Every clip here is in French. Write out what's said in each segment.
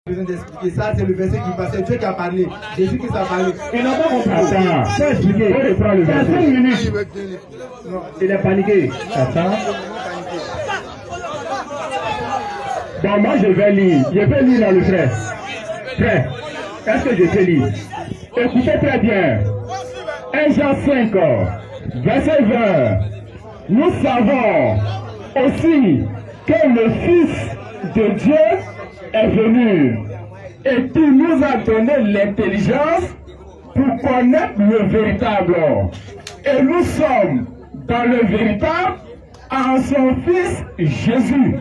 besoin d'expliquer ça, c'est le verset qui passait, Dieu qui a parlé, Jésus qui a parlé. Il n'a pas compris. Attends, faut expliquer. Il faut reprendre le verset. 5 minutes. Il est paniqué. Attends. Bon, moi je vais lire. Je vais lire dans le frère. Frère, est-ce que je peux lire? Écoutez très bien. 1 Jean 5, verset 20. Nous savons aussi que le Fils de Dieu est venu et qui nous a donné l'intelligence pour connaître le véritable. Et nous sommes dans le véritable en son Fils Jésus.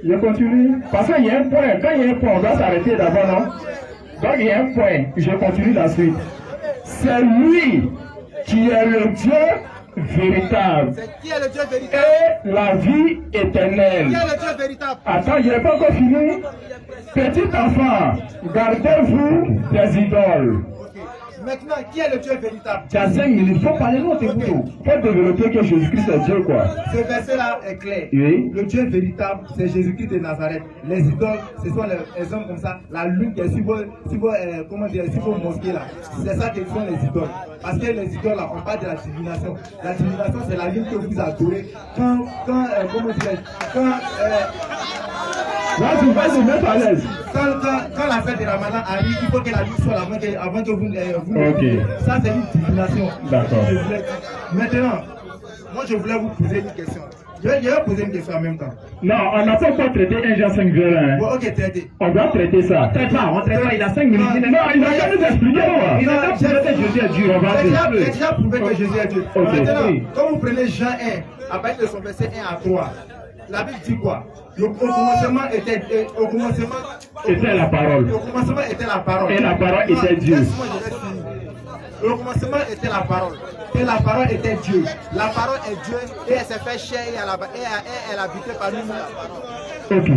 Je continue. Parce qu'il y a un point. Quand il y a un point, on doit s'arrêter d'abord, non? Donc il y a un point. Je continue la suite. C'est lui qui est le Dieu véritable. Qui est le Dieu véritable? Et la vie éternelle. Qui est le Dieu véritable? Attends, je n'ai pas encore fini. Petit enfant, gardez-vous des idoles. Maintenant, qui est le Dieu véritable? Tu as 5 minutes, il faut parler l'autre écoute. Il faut développer que Jésus-Christ est Dieu, quoi. Ce verset-là est clair. Oui. Le Dieu véritable, c'est Jésus-Christ de Nazareth. Les idoles, ce sont les hommes comme ça. La lune qui est sur vos mosquées là. C'est ça que sont les idoles. Parce que les idoles là, on parle de la divination. La divination, c'est la lune que vous adorez. Là, tu vas se mettre à l'aise. Quand la fête de Ramadan arrive, il faut que la lune soit là avant que vous Ok. Ça, c'est une divination. D'accord. Maintenant, moi, je voulais vous poser une question. Je vais poser une question en même temps. Non, on n'a pas encore traité 1 Jean 5, 1. Bon, ok, traité. On doit traiter ça. On traite pas, il a 5 minutes. Non, il n'a jamais expliqué. Il a déjà prouvé que Jésus est Dieu. On va dire. J'ai déjà prouvé que Jésus est Dieu. Ok. Maintenant, quand vous prenez Jean 1, à partir de son verset 1 à 3, la Bible dit quoi? Au commencement était la parole. Au commencement était la parole. Et la parole était Dieu. Au commencement était la parole. Et la parole était Dieu. La parole est Dieu et elle s'est fait chair et elle habitait parmi nous. Ok.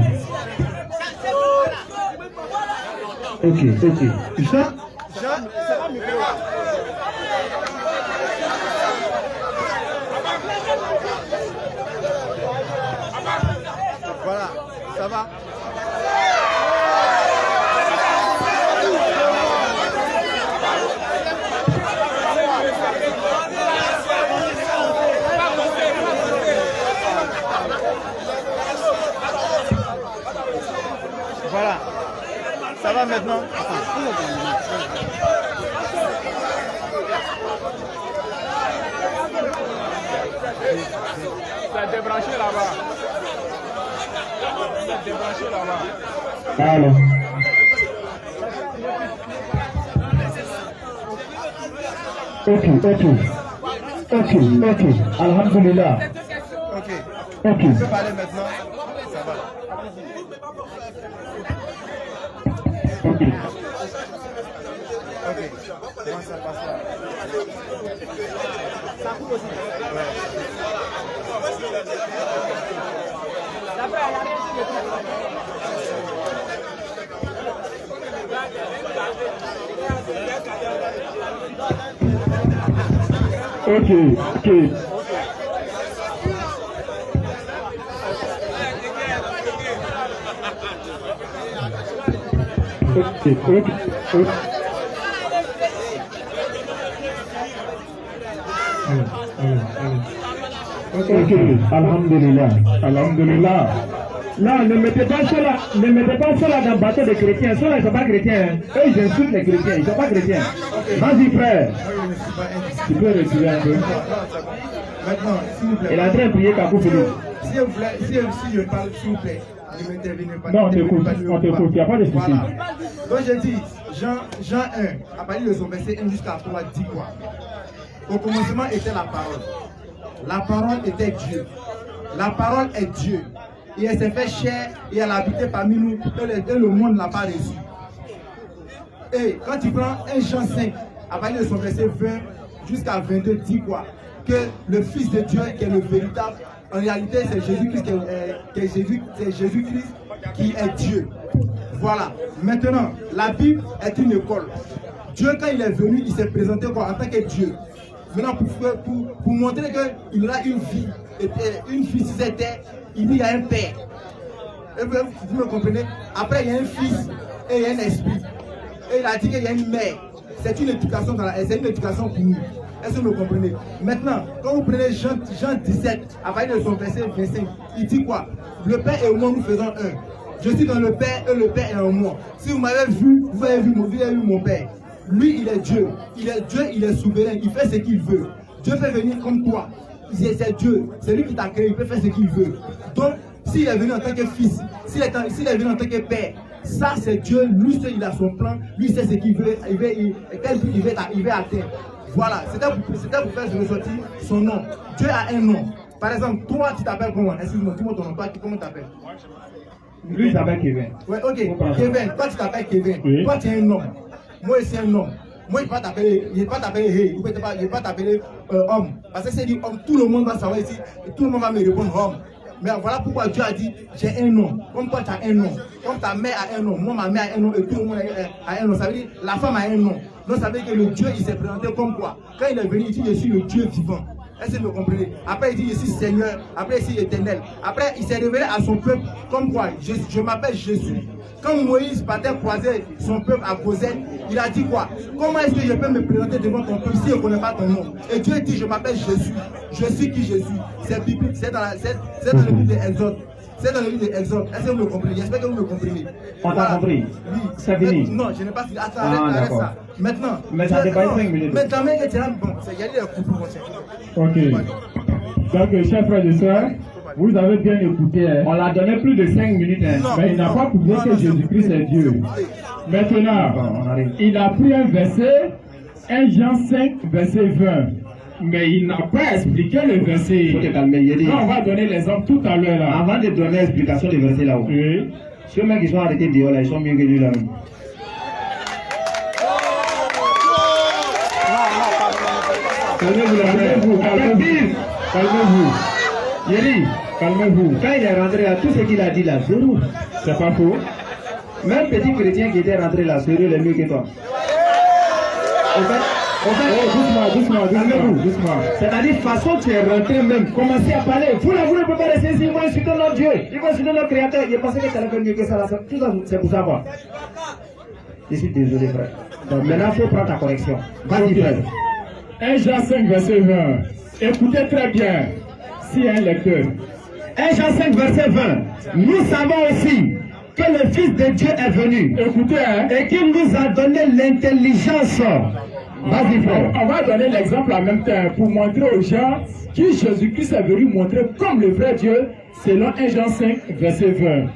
Jean, c'est pas micro. Voilà, ça va. Voilà, ça va maintenant. Ça a débranché là-bas. Ça a débranché là-bas. Alors. Ok. Alhamdulillah. Ok. Ok. On peut parler maintenant. Ça va. Ok. Comment ça passe là? Ça coupe aussi. Ok. Alhamdulillah. Non, ne mettez pas cela dans le bateau des chrétiens. Ceux-là, ils ne sont pas chrétiens. Eux, ils insultent les chrétiens. Ils ne sont pas chrétiens. Vas-y, frère. Tu peux retirer un peu. Maintenant, s'il vous plaît. Il est en train de prier Kakou Philippe. Si je parle, s'il vous plaît, ne m'intervenez pas. Non, on t'écoute. Il n'y a pas de souci. Voilà. Donc, j'ai dit, Jean 1, à partir de son verset 1 jusqu'à 3, dit quoi? Au commencement était la parole. La parole était Dieu. La parole est Dieu. Et elle s'est fait chair et elle habitait parmi nous. Et le monde ne l'a pas reçu. Et quand tu prends 1 Jean 5, à partir de son verset 20 jusqu'à 22, dit quoi? Que le Fils de Dieu, qui est le véritable, en réalité, c'est Jésus-Christ qui est Dieu. Voilà. Maintenant, la Bible est une école. Dieu, quand il est venu, il s'est présenté quoi? En tant que Dieu. Maintenant, pour montrer qu'il a une vie sur cette terre, il dit qu'il y a un Père. Vous me comprenez? Après, il y a un fils et il y a un esprit. Et il a dit qu'il y a une mère. C'est une éducation pour nous. Est-ce que vous me comprenez? Maintenant, quand vous prenez Jean 17, à partir de son verset 25, il dit quoi? Le Père et moi, nous faisons un. Je suis dans le Père et le Père est en moi. Si vous m'avez vu, vous avez vu mon Père. Lui, il est Dieu. Il est Dieu, il est souverain. Il fait ce qu'il veut. Dieu peut venir comme toi. C'est Dieu. C'est lui qui t'a créé. Il peut faire ce qu'il veut. Donc, s'il est venu en tant que fils, s'il est venu en tant que père, ça c'est Dieu. Lui seul, il a son plan. Lui sait ce qu'il veut. Quel but il veut atteindre. Voilà. C'était pour faire ressortir son nom. Dieu a un nom. Par exemple, toi, tu t'appelles comment? Excuse-moi, dis-moi ton nom. Toi, comment tu t'appelles? Lui, il s'appelle Kevin. Ouais, ok. Kevin, toi, tu t'appelles Kevin. Oui. Toi, tu es un homme. Moi, c'est un homme. Moi, il ne vais pas t'appeler hey, il ne va pas t'appeler homme. Parce que c'est dit homme, tout le monde va savoir ici, et tout le monde va me répondre homme. Mais voilà pourquoi Dieu a dit j'ai un nom. Comme toi, tu as un nom. Comme ta mère a un nom. Moi, ma mère a un nom et tout le monde a un nom. Ça veut dire la femme a un nom. Donc, ça veut dire que le Dieu, il s'est présenté comme quoi? Quand il est venu, il dit je suis le Dieu vivant. Est-ce que vous me comprenez? Après, il dit je suis Seigneur. Après, il dit éternel. Après, il s'est révélé à son peuple comme quoi? Je m'appelle Jésus. Quand Moïse partait croiser son peuple à Gozen, il a dit quoi? Comment est-ce que je peux me présenter devant ton peuple si je ne connais pas ton nom? Et Dieu dit, je m'appelle Jésus. Je suis qui Jésus? C'est biblique, c'est dans le livre d'Exode. C'est dans le livre d'Exode. Est-ce que vous me comprenez? J'espère que vous me comprenez. On t'a compris? Oui. C'est fini? Non, je n'ai pas fini. Attends, arrête ça. Maintenant. Mais ça dépasse 5 minutes. Maintenant, bon, il y a les couples. Ok. Donc, chers frères et sœurs, vous avez bien écouté, hein. On l'a donné plus de 5 minutes, hein. Mais il n'a pas prouvé que Jésus-Christ est Dieu. Maintenant, il a pris un verset, 1 Jean 5, verset 20. Mais il n'a pas expliqué le verset. Il faut te calmer, non, on va donner l'exemple tout à l'heure. Là. Avant de donner l'explication du verset là-haut. Oui. Ceux qui sont arrêtés dehors là, ils sont mieux que lui là. Calmez-vous, calmez-vous. Calmez-vous. Yeri, calmez-vous. Quand il est rentré là, tout ce qu'il a dit là, zéro. C'est pas faux. Même petit chrétien qui était rentré là, sérieux, il est mieux que toi. Doucement. C'est-à-dire, façon tu es rentré même, commencez à parler. Vous ne pouvez pas rester ici, ils vont insulter notre Dieu, ils vont insulter notre Créateur. Il pensait que tu allais faire mieux que ça. Tout ça, c'est pour ça quoi. Je suis désolé, frère. Donc maintenant, il faut prendre ta correction. Vas-y, frère. 1 Jean 5, verset 20. Écoutez très bien, si un lecteur. 1 Jean 5, verset 20. Nous savons aussi que le Fils de Dieu est venu. Écoutez, hein, et qu'il nous a donné l'intelligence. Vas-y, frère. On va donner l'exemple en même temps pour montrer aux gens qui Jésus-Christ est venu montrer comme le vrai Dieu, selon 1 Jean 5, verset 20.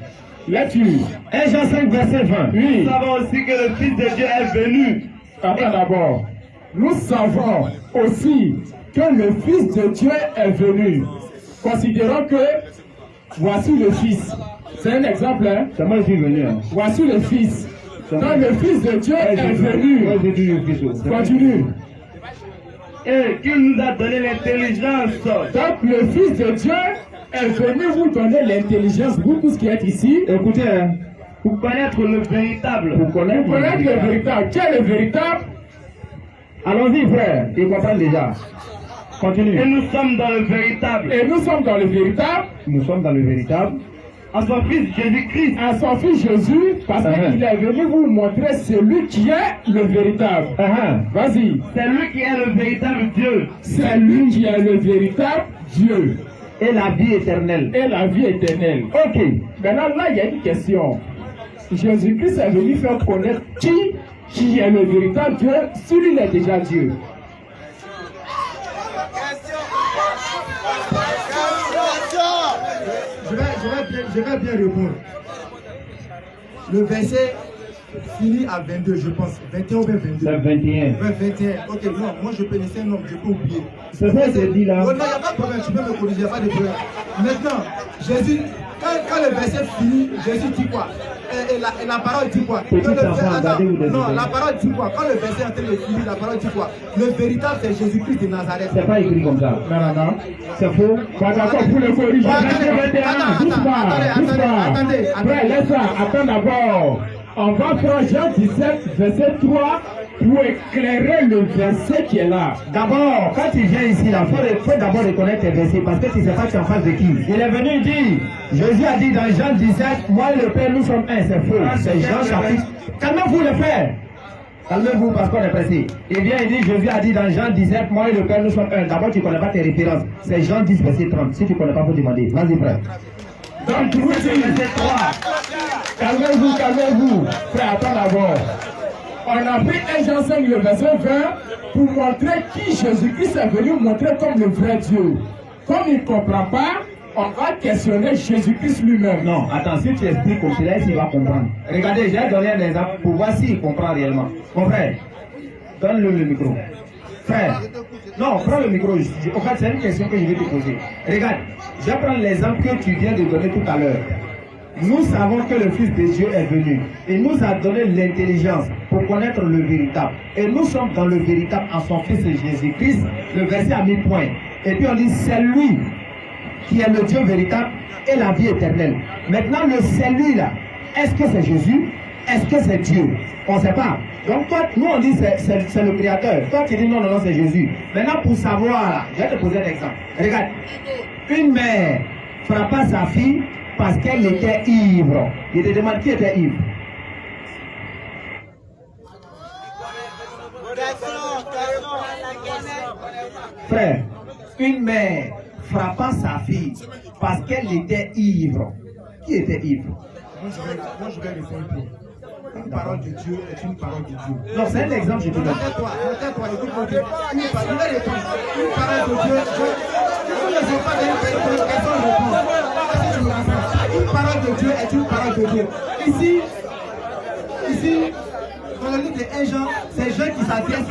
Là-dessus. 1 Jean 5, verset 20. Oui. Nous savons aussi que le Fils de Dieu est venu. Attends d'abord. Nous savons aussi que le Fils de Dieu est venu. Considérons que voici le Fils. C'est un exemple, hein? C'est moi qui suis venu. Hein? Voici le Fils. Donc le Fils de Dieu est venu. Continue. Et qu'il nous a donné l'intelligence. Donc le Fils de Dieu est venu vous donner l'intelligence. Vous tous qui êtes ici. Écoutez, hein, pour connaître le véritable. Pour connaître le véritable. Qui est le véritable? Allons-y, frère. Ils comprennent déjà. Continue. Et nous sommes dans le véritable. Nous sommes dans le véritable. À son fils Jésus-Christ. À son fils Jésus, parce qu'il est venu vous montrer celui qui est le véritable. Vas-y. C'est lui qui est le véritable Dieu. C'est lui qui est le véritable Dieu. Et la vie éternelle. Ok. Maintenant là, il y a une question. Jésus-Christ est venu faire connaître qui est le véritable Dieu, celui-là est déjà Dieu. Je vais bien répondre. Le verset finit à 22, je pense. 21 ou bien 22. C'est 21. 21. Ok, non, moi je peux laisser un nom, je peux oublier. C'est ça que j'ai dit là. Oh, non, il n'y a pas de problème, tu peux me corriger, il n'y a pas de problème. Maintenant, Jésus, quand le verset finit, Jésus dit quoi? Et la parole dit quoi? La parole dit quoi? Quand le verset est en train de finir, la parole dit quoi? Le véritable c'est Jésus-Christ de Nazareth. C'est pas écrit comme ça. Non. C'est faux. Pas d'accord pour le corriger. Doucement. Frère, laisse ça. Attends d'abord. On va prendre Jean 17, verset 3, pour éclairer le verset qui est là. D'abord, quand tu viens ici, il faut d'abord reconnaître tes versets, parce que tu ne sais pas tu es en face de qui. Il est venu dire, Jésus a dit dans Jean 17, moi et le Père, nous sommes un, c'est faux. C'est Jean chapitre. Calmez-vous les frères. Calmez-vous parce qu'on est pressé. Il vient et dit, Jésus a dit dans Jean 17, moi et le Père, nous sommes un. D'abord, tu ne connais pas tes références. C'est Jean 10, verset 30. Si tu ne connais pas, il faut demander. Vas-y, frère. Donc, tu vous dis, verset 3. Calmez-vous, calmez-vous. Frère, attends d'abord. On a pris 1 Jean 5, le verset 20, pour montrer qui Jésus-Christ est venu montrer comme le vrai Dieu. Comme il ne comprend pas, on va questionner Jésus-Christ lui-même. Non, attends, si tu expliques comme cela, il va comprendre. Regardez, j'ai donné un exemple pour voir s'il comprend réellement. Mon frère, donne-le le micro. Frère, non, prends le micro. En fait, c'est une question que je vais te poser. Regarde, je vais prendre l'exemple que tu viens de donner tout à l'heure. Nous savons que le Fils de Dieu est venu. Il nous a donné l'intelligence pour connaître le véritable. Et nous sommes dans le véritable en son Fils Jésus-Christ. Le verset a mis point. Et puis on dit, c'est lui qui est le Dieu véritable et la vie éternelle. Maintenant, le c'est lui là. Est-ce que c'est Jésus? Est-ce que c'est Dieu? On ne sait pas. Donc toi, nous on dit c'est le Créateur. Toi tu dis non, c'est Jésus. Maintenant pour savoir là, je vais te poser un exemple. Regarde, une mère frappa sa fille parce qu'elle était ivre. Il te demande qui était ivre. Frère, une mère frappa sa fille parce qu'elle était ivre. Qui était ivre? Moi je vais répondre. Une parole de Dieu est une parole de Dieu. Non, c'est un exemple, je te donne. Regarde-toi, écoute-moi bien. Une parole de Dieu, vous ne savez pas de personne répond. Une parole de Dieu est une parole de Dieu. Ici, dans le livre de 1 Jean, c'est Jean qui s'adresse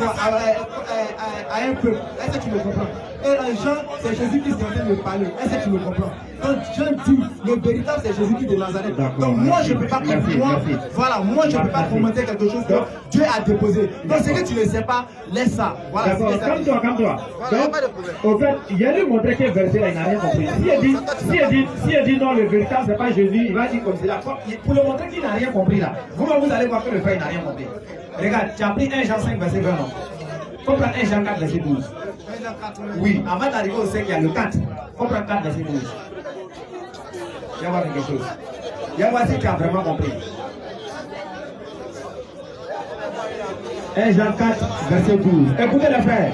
à un peuple. Est-ce que tu le comprends? Et Jean, c'est Jésus qui est en train de parler. Est-ce que tu le comprends? Donc Jean dit, le véritable c'est Jésus de Nazareth. Donc moi je ne peux pas moi je ne peux pas commenter quelque chose que Dieu a déposé. Donc ce que tu ne sais pas, laisse ça. Voilà. Calme-toi. Au fait, il y a lui montrer quel verset là, il n'a rien compris. Si il dit non, le véritable c'est pas Jésus, il va dire comme cela. Pour le montrer qu'il n'a rien compris là. Vous allez voir que le frère n'a rien compris. Regarde, tu as pris 1 Jean 5 verset 20 non. Faut prendre 1 Jean 4 verset 12. Oui, avant d'arriver au 5, il y a le 4. Faut prendre 4 verset 12. Il va voir quelque chose. Il va voir si tu as vraiment compris. 1 Jean 4, verset 12. Écoutez les frères.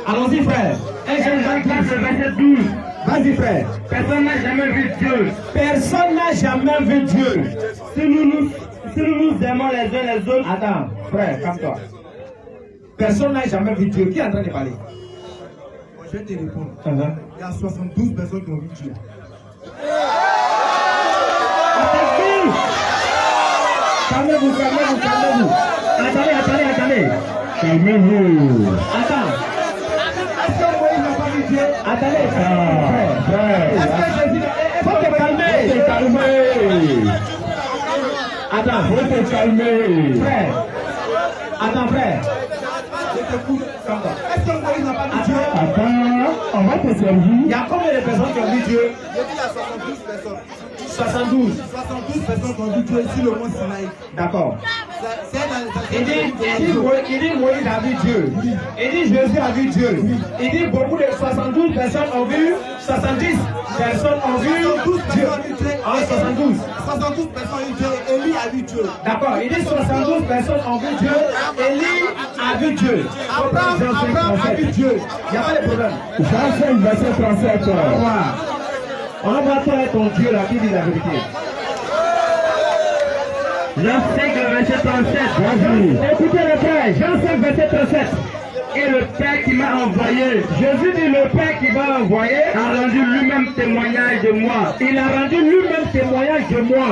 Allons-y frère. 1 Jean 4, verset 12. Vas-y frère. Personne n'a jamais vu Dieu. Personne n'a jamais vu Dieu. Si nous nous aimons les uns les autres. Attends, frère, calme-toi. Personne n'a jamais vu Dieu. Qui est en train de parler? Je vais te répondre. Il y a 72 personnes qui ont vu Dieu. Calmez-vous. Attendez. Calmez-vous. Attends. Est-ce que Moïse n'a pas vu Dieu? Attendez, frère. Est-ce que Jésus Faut te calmer. Attends, faut te calmer. Frère. Attends, frère. Est-ce que Moïse n'a pas vu Dieu? Attends, on va te servir. Il y a combien de personnes qui ont vu Dieu? J'ai dit il y a 72 personnes. 72. 72 personnes qui ont vu Dieu ici le mont Sinaï. D'accord. Il dit Moïse a vu Dieu. Il dit Jésus a vu Dieu. Il dit beaucoup de 72 personnes ont vu, 70 personnes ont vu Dieu. 72. 72 personnes ont vu Dieu. Élie a vu Dieu. D'accord. Il dit 72 personnes ont vu Dieu. Élie a vu Dieu. Abraham a vu Dieu. Il n'y a pas de problème. Jean 5, verset 37. On va toi et ton Dieu là qui dit la vérité. Jean 5, verset 37. Écoutez le frère, Jean 5, verset 37. Et le Père qui m'a envoyé, Jésus dit le Père qui m'a envoyé a rendu lui-même témoignage de moi. Il a rendu lui-même témoignage de moi.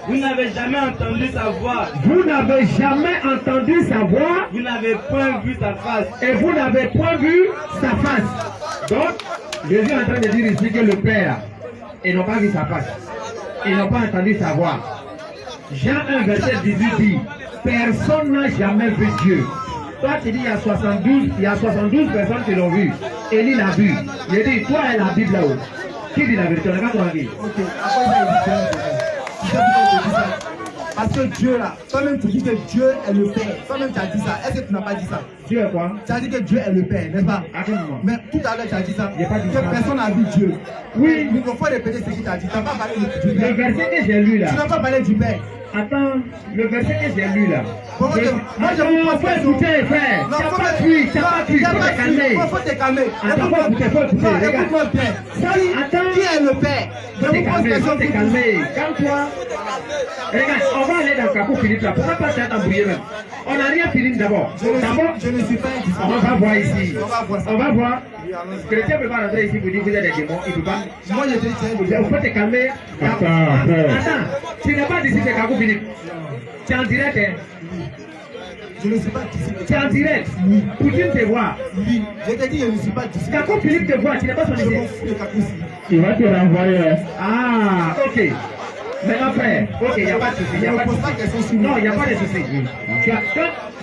Vous n'avez jamais entendu sa voix. Vous n'avez jamais entendu sa voix. Vous n'avez point vu sa face. Et vous n'avez point vu sa face. Donc, Jésus est en train de dire ici que le Père, ils n'ont pas vu sa face. Ils n'ont pas entendu sa voix. Jean 1, verset 18 dit, personne n'a jamais vu Dieu. Toi, tu dis, il y a 72 personnes qui l'ont vu. Élie l'a vu. Il dit, toi et la Bible là-haut. Qui dit la vérité? On n'est pas tranquille. Ok, après ça, Parce que Dieu là, toi-même tu dis que Dieu est le Père. Toi-même tu as dit ça. Est-ce que tu n'as pas dit ça? Dieu est quoi? Tu as dit que Dieu est le Père, n'est-ce pas? À quel moment? Mais tout à l'heure tu as dit ça. J'ai pas dit que ça. personne n'a vu Dieu. Oui. Il faut répéter ce qu'il t'a dit. Tu n'as pas parlé du Le Père. verset que j'ai lu là. Tu n'as pas parlé du Père. Attends, le verset que j'ai lu là. Moi, je vous pose question. Écouter, frère. Non, T'as faut pas me- pu, t'as non, pas pu. t'as Faut pas te pu. calmer. Faut te calmer. Attends, Écoute-moi. faut écouter, faut écouter. Non, Regarde. écoute-moi bien. Attends. Qui est le Père? Je Faut te vous pose calmer, question. faut te calmer. Calme-toi. Regarde, on va aller dans le capot Philippe là. Pourquoi pas t'être embrouillé même? On n'a rien fini d'abord. D'abord, Je ne suis pas un disciple. on va voir ici. On va voir ça. On va voir. Oui, allons-y. Le chrétien ne peut pas rentrer ici pour dire que vous êtes des démons. Il ne peut pas. Moi, je te dis, tiens, Il faut te calmer. Attends, tu n'es pas d'ici de Kakou Philippe. Tu es en direct, hein? je ne suis pas disciple. Tu es en direct. Poutine te voit. Oui, je te dis, je ne suis pas disciple. Kakou Philippe te voit. Tu n'es pas son Je m'en disciple. fous de Kakousi. Il va te renvoyer. Ah, ok. Maintenant, frère, ok, il n'y a pas de souci. Je ne pose pas de question sur Non, il n'y a pas de souci. Donc,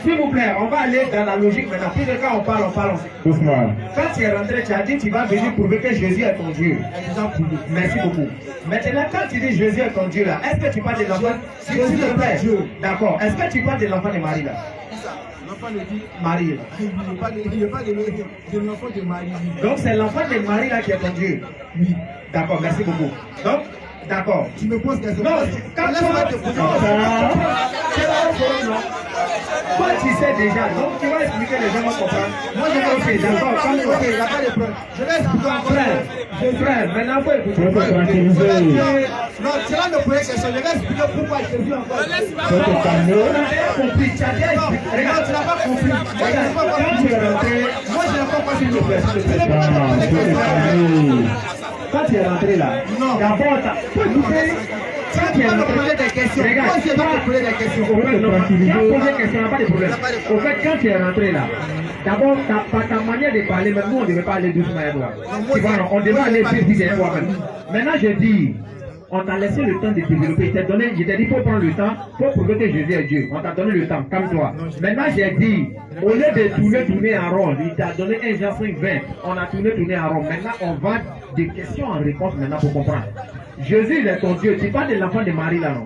s'il vous plaît, on va aller dans la logique maintenant. Puis, quand on parle. Doucement. Quand tu es rentré, tu as dit tu vas venir prouver que Jésus est ton Dieu. Merci beaucoup. Maintenant, quand tu dis Jésus est ton Dieu là, est-ce que tu parles de l'enfant? S'il te plaît. D'accord. Est-ce que tu parles de l'enfant de Marie là? L'enfant le dit, Marie. il ne parle pas de l'enfant de Marie. Donc, c'est l'enfant de Marie là qui est ton Dieu. Oui. D'accord, merci beaucoup. Donc, d'accord. Tu me poses question. Non, quand Laisse-moi te poser toi, tu sais déjà, donc tu vas expliquer, les gens vont comprendre. Moi, je vais Ok, d'accord, Ok, il n'y a pas de problème. Je vais expliquer encore. Frère, maintenant, faut écouter. Faut te tranquilliser. Non, tu vas me poser question. Je vais expliquer pourquoi Jésus encore. Faut te calmer. On a rien compris, tu as bien Non, expliqué. non, Regarde, tu n'as pas compris. Moi, je n'ai pas quand tu es rentré, compris. Moi, je n'ai pas compris. quand tu es rentré là, Non. d'abord, faut écouter. Quand tu es Tu vas me rentré, poser des questions. regarde, Moi, je vais te poser des questions. au fait, non, tu as posé des questions, pas de problème. pas de Au fait, quand tu es rentré là, d'abord, par ta manière de parler, même nous, on ne devait pas aller doucement et moi. Tu vois, on devait aller plus vite et moi même. Maintenant, je dis, on t'a laissé le temps de développer. Je t'ai dit, il faut prendre le temps, il faut prouver que Jésus est Dieu. On t'a donné le temps, calme-toi. Maintenant, j'ai dit, au lieu de tourner en rond, il t'a donné 1 Jean 5, 20. On a tourné en rond. Maintenant, on va des questions en réponse maintenant pour comprendre. Jésus, il est ton Dieu. Tu parles de l'enfant de Marie là, non?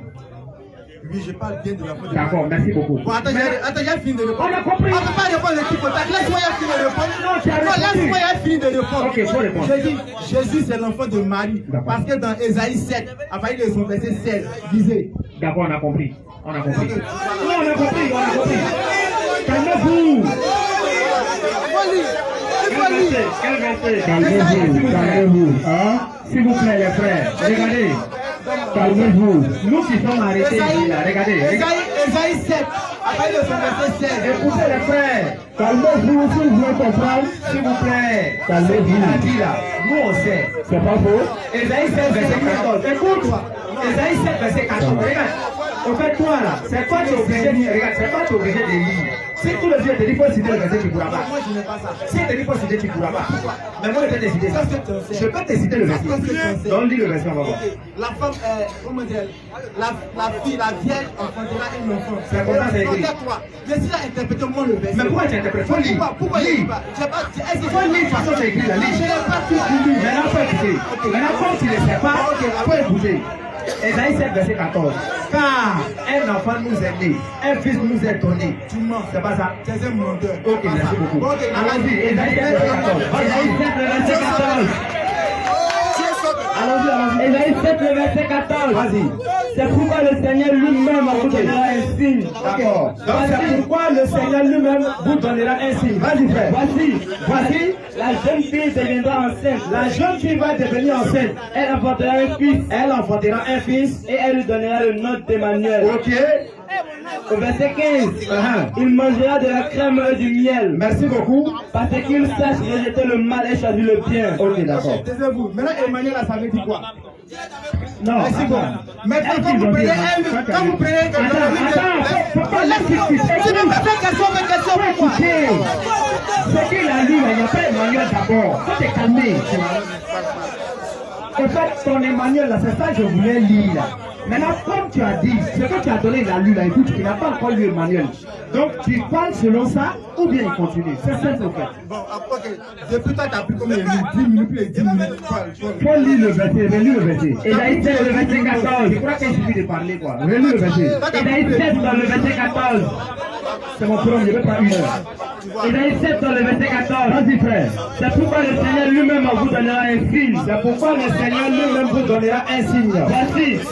Oui, je parle bien de l'enfant de Marie. D'accord, merci beaucoup. Bon, attends, j'ai fini de répondre. On a compris. On ne peut pas répondre le type contact. Laisse-moi finir de répondre. Non, tu as répondu. Laisse-moi finir de répondre. Ok, faut répondre. J'ai dit, Jésus, c'est l'enfant de Marie. D'accord. Parce que dans Ésaïe 7, à partir de son verset 16, disait. D'accord, on a compris. On a compris. Non, on a compris, on a compris. Calmez-vous. Quel verset? Calmez-vous. Calmez-vous. Hein? S'il vous plaît, les frères, regardez. Calmez-vous. Nous qui sommes arrêtés ici, là, regardez. Ésaïe 7, à partir de son verset 16. Écoutez les frères, Calmez-vous si vous voulez comprendre. s'il vous plaît. Calmez-vous. Il a dit là, nous on sait. C'est pas faux? Ésaïe 7, verset 14. Écoute, Ésaïe 7, verset 14. Regarde. Au fait, toi là, c'est toi qui es obligé de regarde, c'est toi qui es obligé de lire. Si tout le Dieu te dit faut citer le verset, tu ne pourras pas. Moi, je n'ai pas ça. Si il te dit faut citer, tu ne pourras pas. Mais moi, je peux te citer ça. Je peux te citer le verset. Donc, lis le verset, on va voir. La femme, comment dire, la fille, la vierge enfantera un enfant. C'est comme ça, c'est écrit. Regarde-toi. J'essaie d'interpréter moi le verset. Mais pourquoi tu interprètes? Faut lire. Pourquoi il Lis. lit pas? Est-ce qu'il Faut lire, de toute façon, c'est écrit là. Lis. Je n'ai pas tout lu. Maintenant, faut écouter. Maintenant, comme tu ne sais pas, faut écouter. Ésaïe 7, verset 14. Car un enfant nous est né, un fils nous est donné. Tu mens. C'est pas ça? Tu es un menteur. Ok, merci beaucoup. Ok, Allons-y, Ésaïe 7, verset 14. Ésaïe 7, verset 14. Allons-y. Ésaïe 7, le verset 14. Vas-y. C'est pourquoi le Seigneur lui-même vous donnera un signe. D'accord. Donc, c'est pourquoi le Seigneur lui-même vous donnera un signe. Vas-y, frère. Voici. La jeune fille deviendra enceinte. La jeune fille va devenir enceinte. Elle enfantera un fils Elle enfantera un fils. et elle lui donnera le nom d'Emmanuel. Ok. Au verset 15, il mangera de la crème et du miel Merci beaucoup. parce qu'il sache rejeter le mal et choisir le bien. Ok, d'accord. Taisez-vous. Maintenant, Emmanuel, ça veut dire quoi? Non. Merci beaucoup. Maintenant, Est-ce quand qu'ils vous ont prenez dit- quand vous prenez Attends, faut pas l'expliquer. tu ne me fais question, mais question pourquoi? Écoutez, ce qu'il a lu, là, il n'y a pas Emmanuel d'abord. Faut te calmer. En fait, ton Emmanuel, là, c'est ça que je voulais lire. Là. Maintenant, comme tu as dit, ce que tu as donné, il a lu là, écoute, il n'a pas encore lu Emmanuel. Donc, tu parles selon ça, ou bien il continue. C'est ça, c'est fait. Bon, ok. Depuis toi, tu as pris combien de minutes? 10 minutes, plus de 10 minutes. Faut lire le verset, relis le verset. Ésaïe 7, le verset 14. Je crois qu'il suffit de parler, quoi. Relis le verset. Ésaïe 7, dans le verset 14. C'est mon problème, je ne veux pas une heure. Ésaïe 7 dans le verset 14. Vas-y frère. C'est pourquoi le Seigneur lui-même vous donnera un signe. C'est pourquoi le Seigneur lui-même vous donnera un signe.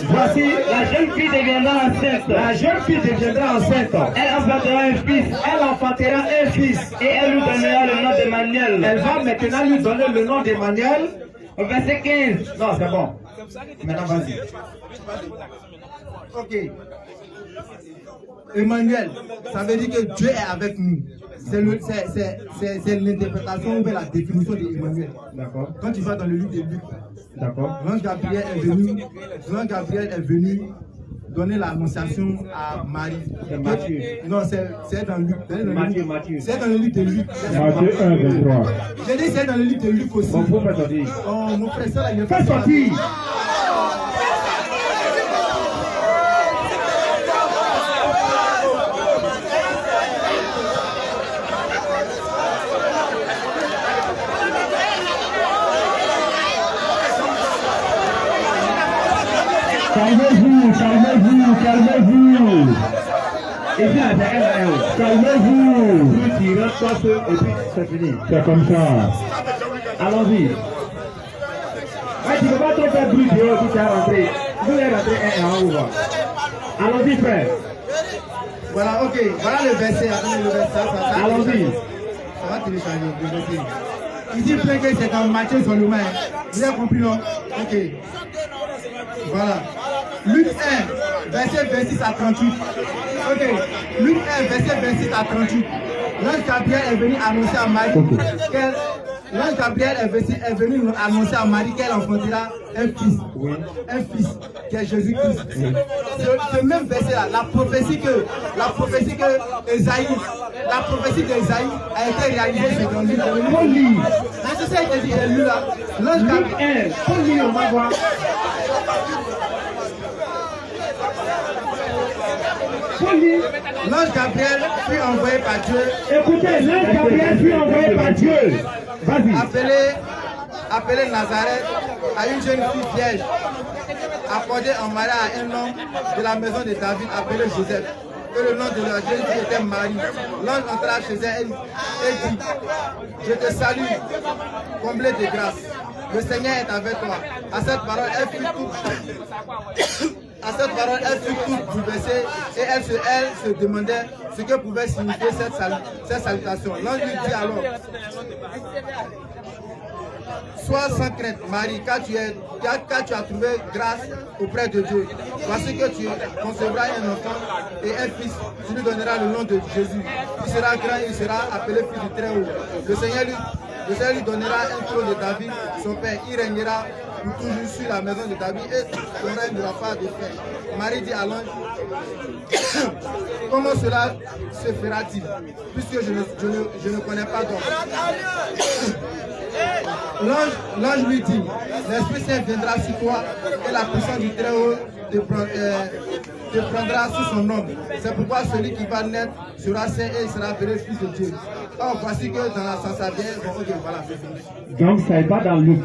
Voici, la jeune fille deviendra enceinte. La jeune fille deviendra enceinte. Elle enfantera un fils. Elle enfantera un fils. Et elle lui donnera le nom d'Emmanuel. Elle va maintenant lui donner le nom d'Emmanuel. Au verset 15. Non, c'est bon. Maintenant vas-y. Ok. Emmanuel, ça veut dire que Dieu est avec nous. C'est l'interprétation ou la définition d'Emmanuel. D'accord. Quand tu vas dans le livre de Luc, d'accord. L'ange Gabriel est venu donner l'annonciation à Marie. C'est Matthieu. Non, c'est dans Luc. Matthieu. C'est dans le livre de Luc. Matthieu 1, 23. J'ai dit c'est dans le livre de Luc aussi. Mon frère sortir. Oh, mon frère, ça là, il est Fais sortir. Calmez-vous. Et puis, calmez-vous. Tu rentres toi seul et puis c'est fini. C'est comme ça. Allons-y. Ouais, tu ne peux pas trop faire bruit dehors si tu es rentré. Vous allez rentrer en haut. Allons-y, frère. Voilà, ok. Voilà le verset. Allons-y. Ça va télécharger le verset. Il dit que c'est dans Matthieu seulement. Vous avez compris, non? Ok. Voilà. Luc 1, verset 26 à 38. Ok. Luc 1, verset 26 à 38. L'ange Gabriel est venu annoncer à Marie qu'elle enfantera un fils. Oui. Un fils, qui est Jésus-Christ. Oui. Ce même verset-là, la prophétie d'Ésaïe a été réalisée dans le livre de Luc. C'est ça que j'ai lu là. L'ange Gabriel, faut lire, on va voir. L'ange Gabriel fut envoyé par Dieu. Écoutez, l'ange Gabriel fut envoyé par Dieu. Vas-y. Appelé Nazareth à une jeune fille vierge, accordée en mariage à un homme de la maison de David appelé Joseph. Et le nom de la jeune fille était Marie. L'ange entra chez elle et dit: Je te salue, comblée de grâce. Le Seigneur est avec toi. À cette parole, elle fut toute bouleversée et elle se demandait ce que pouvait signifier cette salutation. L'ange lui dit alors: Sois sans crainte, Marie, car tu as trouvé grâce auprès de Dieu. Voici que tu concevras un enfant et un fils. Tu lui donneras le nom de Jésus. Il sera grand et il sera appelé fils du Très-Haut. Le Seigneur lui donnera un trône de David, son père. Il régnera pour toujours sur la maison de David et son règne n'aura pas de fin. Marie dit à l'ange: Comment cela se fera-t-il, puisque je ne connais pas d'homme? L'ange lui dit: L'Esprit Saint viendra sur toi et la puissance du Très-Haut te prendra sous son nom. C'est pourquoi celui qui va naître sera saint et il sera appelé fils de Dieu. Or, voici que dans la Sansadienne, bon, ok, voilà, c'est fini. Donc, ça n'est pas dans Luc.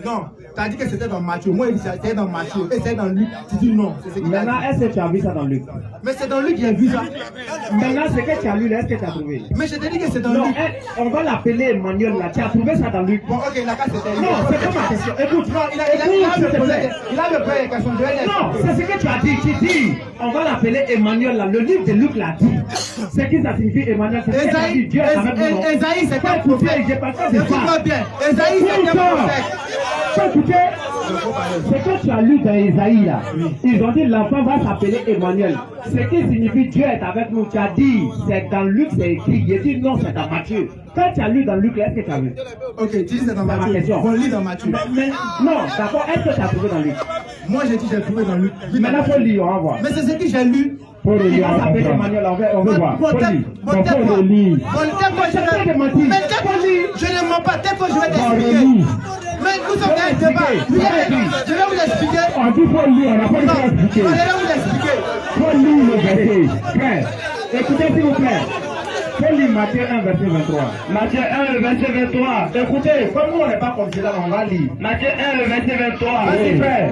Non, tu as dit que c'était dans Matthieu. Moi, il dit que c'était dans Matthieu. Et c'est dans Luc. Tu dis non. Maintenant, est-ce que tu as vu ça dans Luc? Mais c'est dans Luc qu'il a vu ça. Maintenant, ce que tu as lu là, est-ce que tu as trouvé? Mais je t'ai dit que c'est dans Luc. Luc. On va l'appeler Emmanuel là. Tu as trouvé ça dans Luc? Bon, ok, il n'a qu'à c'était Luc. Non, c'est pas ma question. Écoute, non, il a me posé des questions. Non, c'est ce que tu as dit. Tu dis, on va l'appeler Emmanuel là. Le livre de Luc l'a dit. C'est qui ça signifie Emmanuel? C'est ce que Dieu est avec nous. Esaïe, c'est pas prophète. Écoute-moi bien. Esaï, c'est un prophète. Écoutez, ce que tu as lu dans Esaïe là, ils ont dit l'enfant va s'appeler Emmanuel. Ce qui signifie Dieu est avec nous. Tu as dit, c'est dans Luc, c'est écrit. J'ai dit non, c'est dans Matthieu. Quand tu as lu dans Luc, est-ce que tu as vu? Ok, tu dis c'est dans Matthieu. On lit dans Matthieu. Mais, non, d'accord, est-ce que tu as trouvé dans Luc? Moi j'ai dit j'ai trouvé dans Luc. Maintenant, il faut lire, on va voir. Mais c'est ce que j'ai lu. Pour le lire, on va s'appeler Emmanuel, on veut voir. Faut lire. Je ne mens pas, tais-toi, je vais t'expliquer. Mais nous sommes dans un débat. Je vais vous expliquer. On dit faut lire, on n'a pas le temps d'expliquer. Je vais vous expliquer. Faut lire le verset. Frère, écoutez s'il vous plaît. Faut lire Matthieu 1, verset 23. Matthieu 1, le verset 23. Écoutez, comme nous on n'est pas comme cela, on va lire. Matthieu 1, le verset 23. Vas-y frère.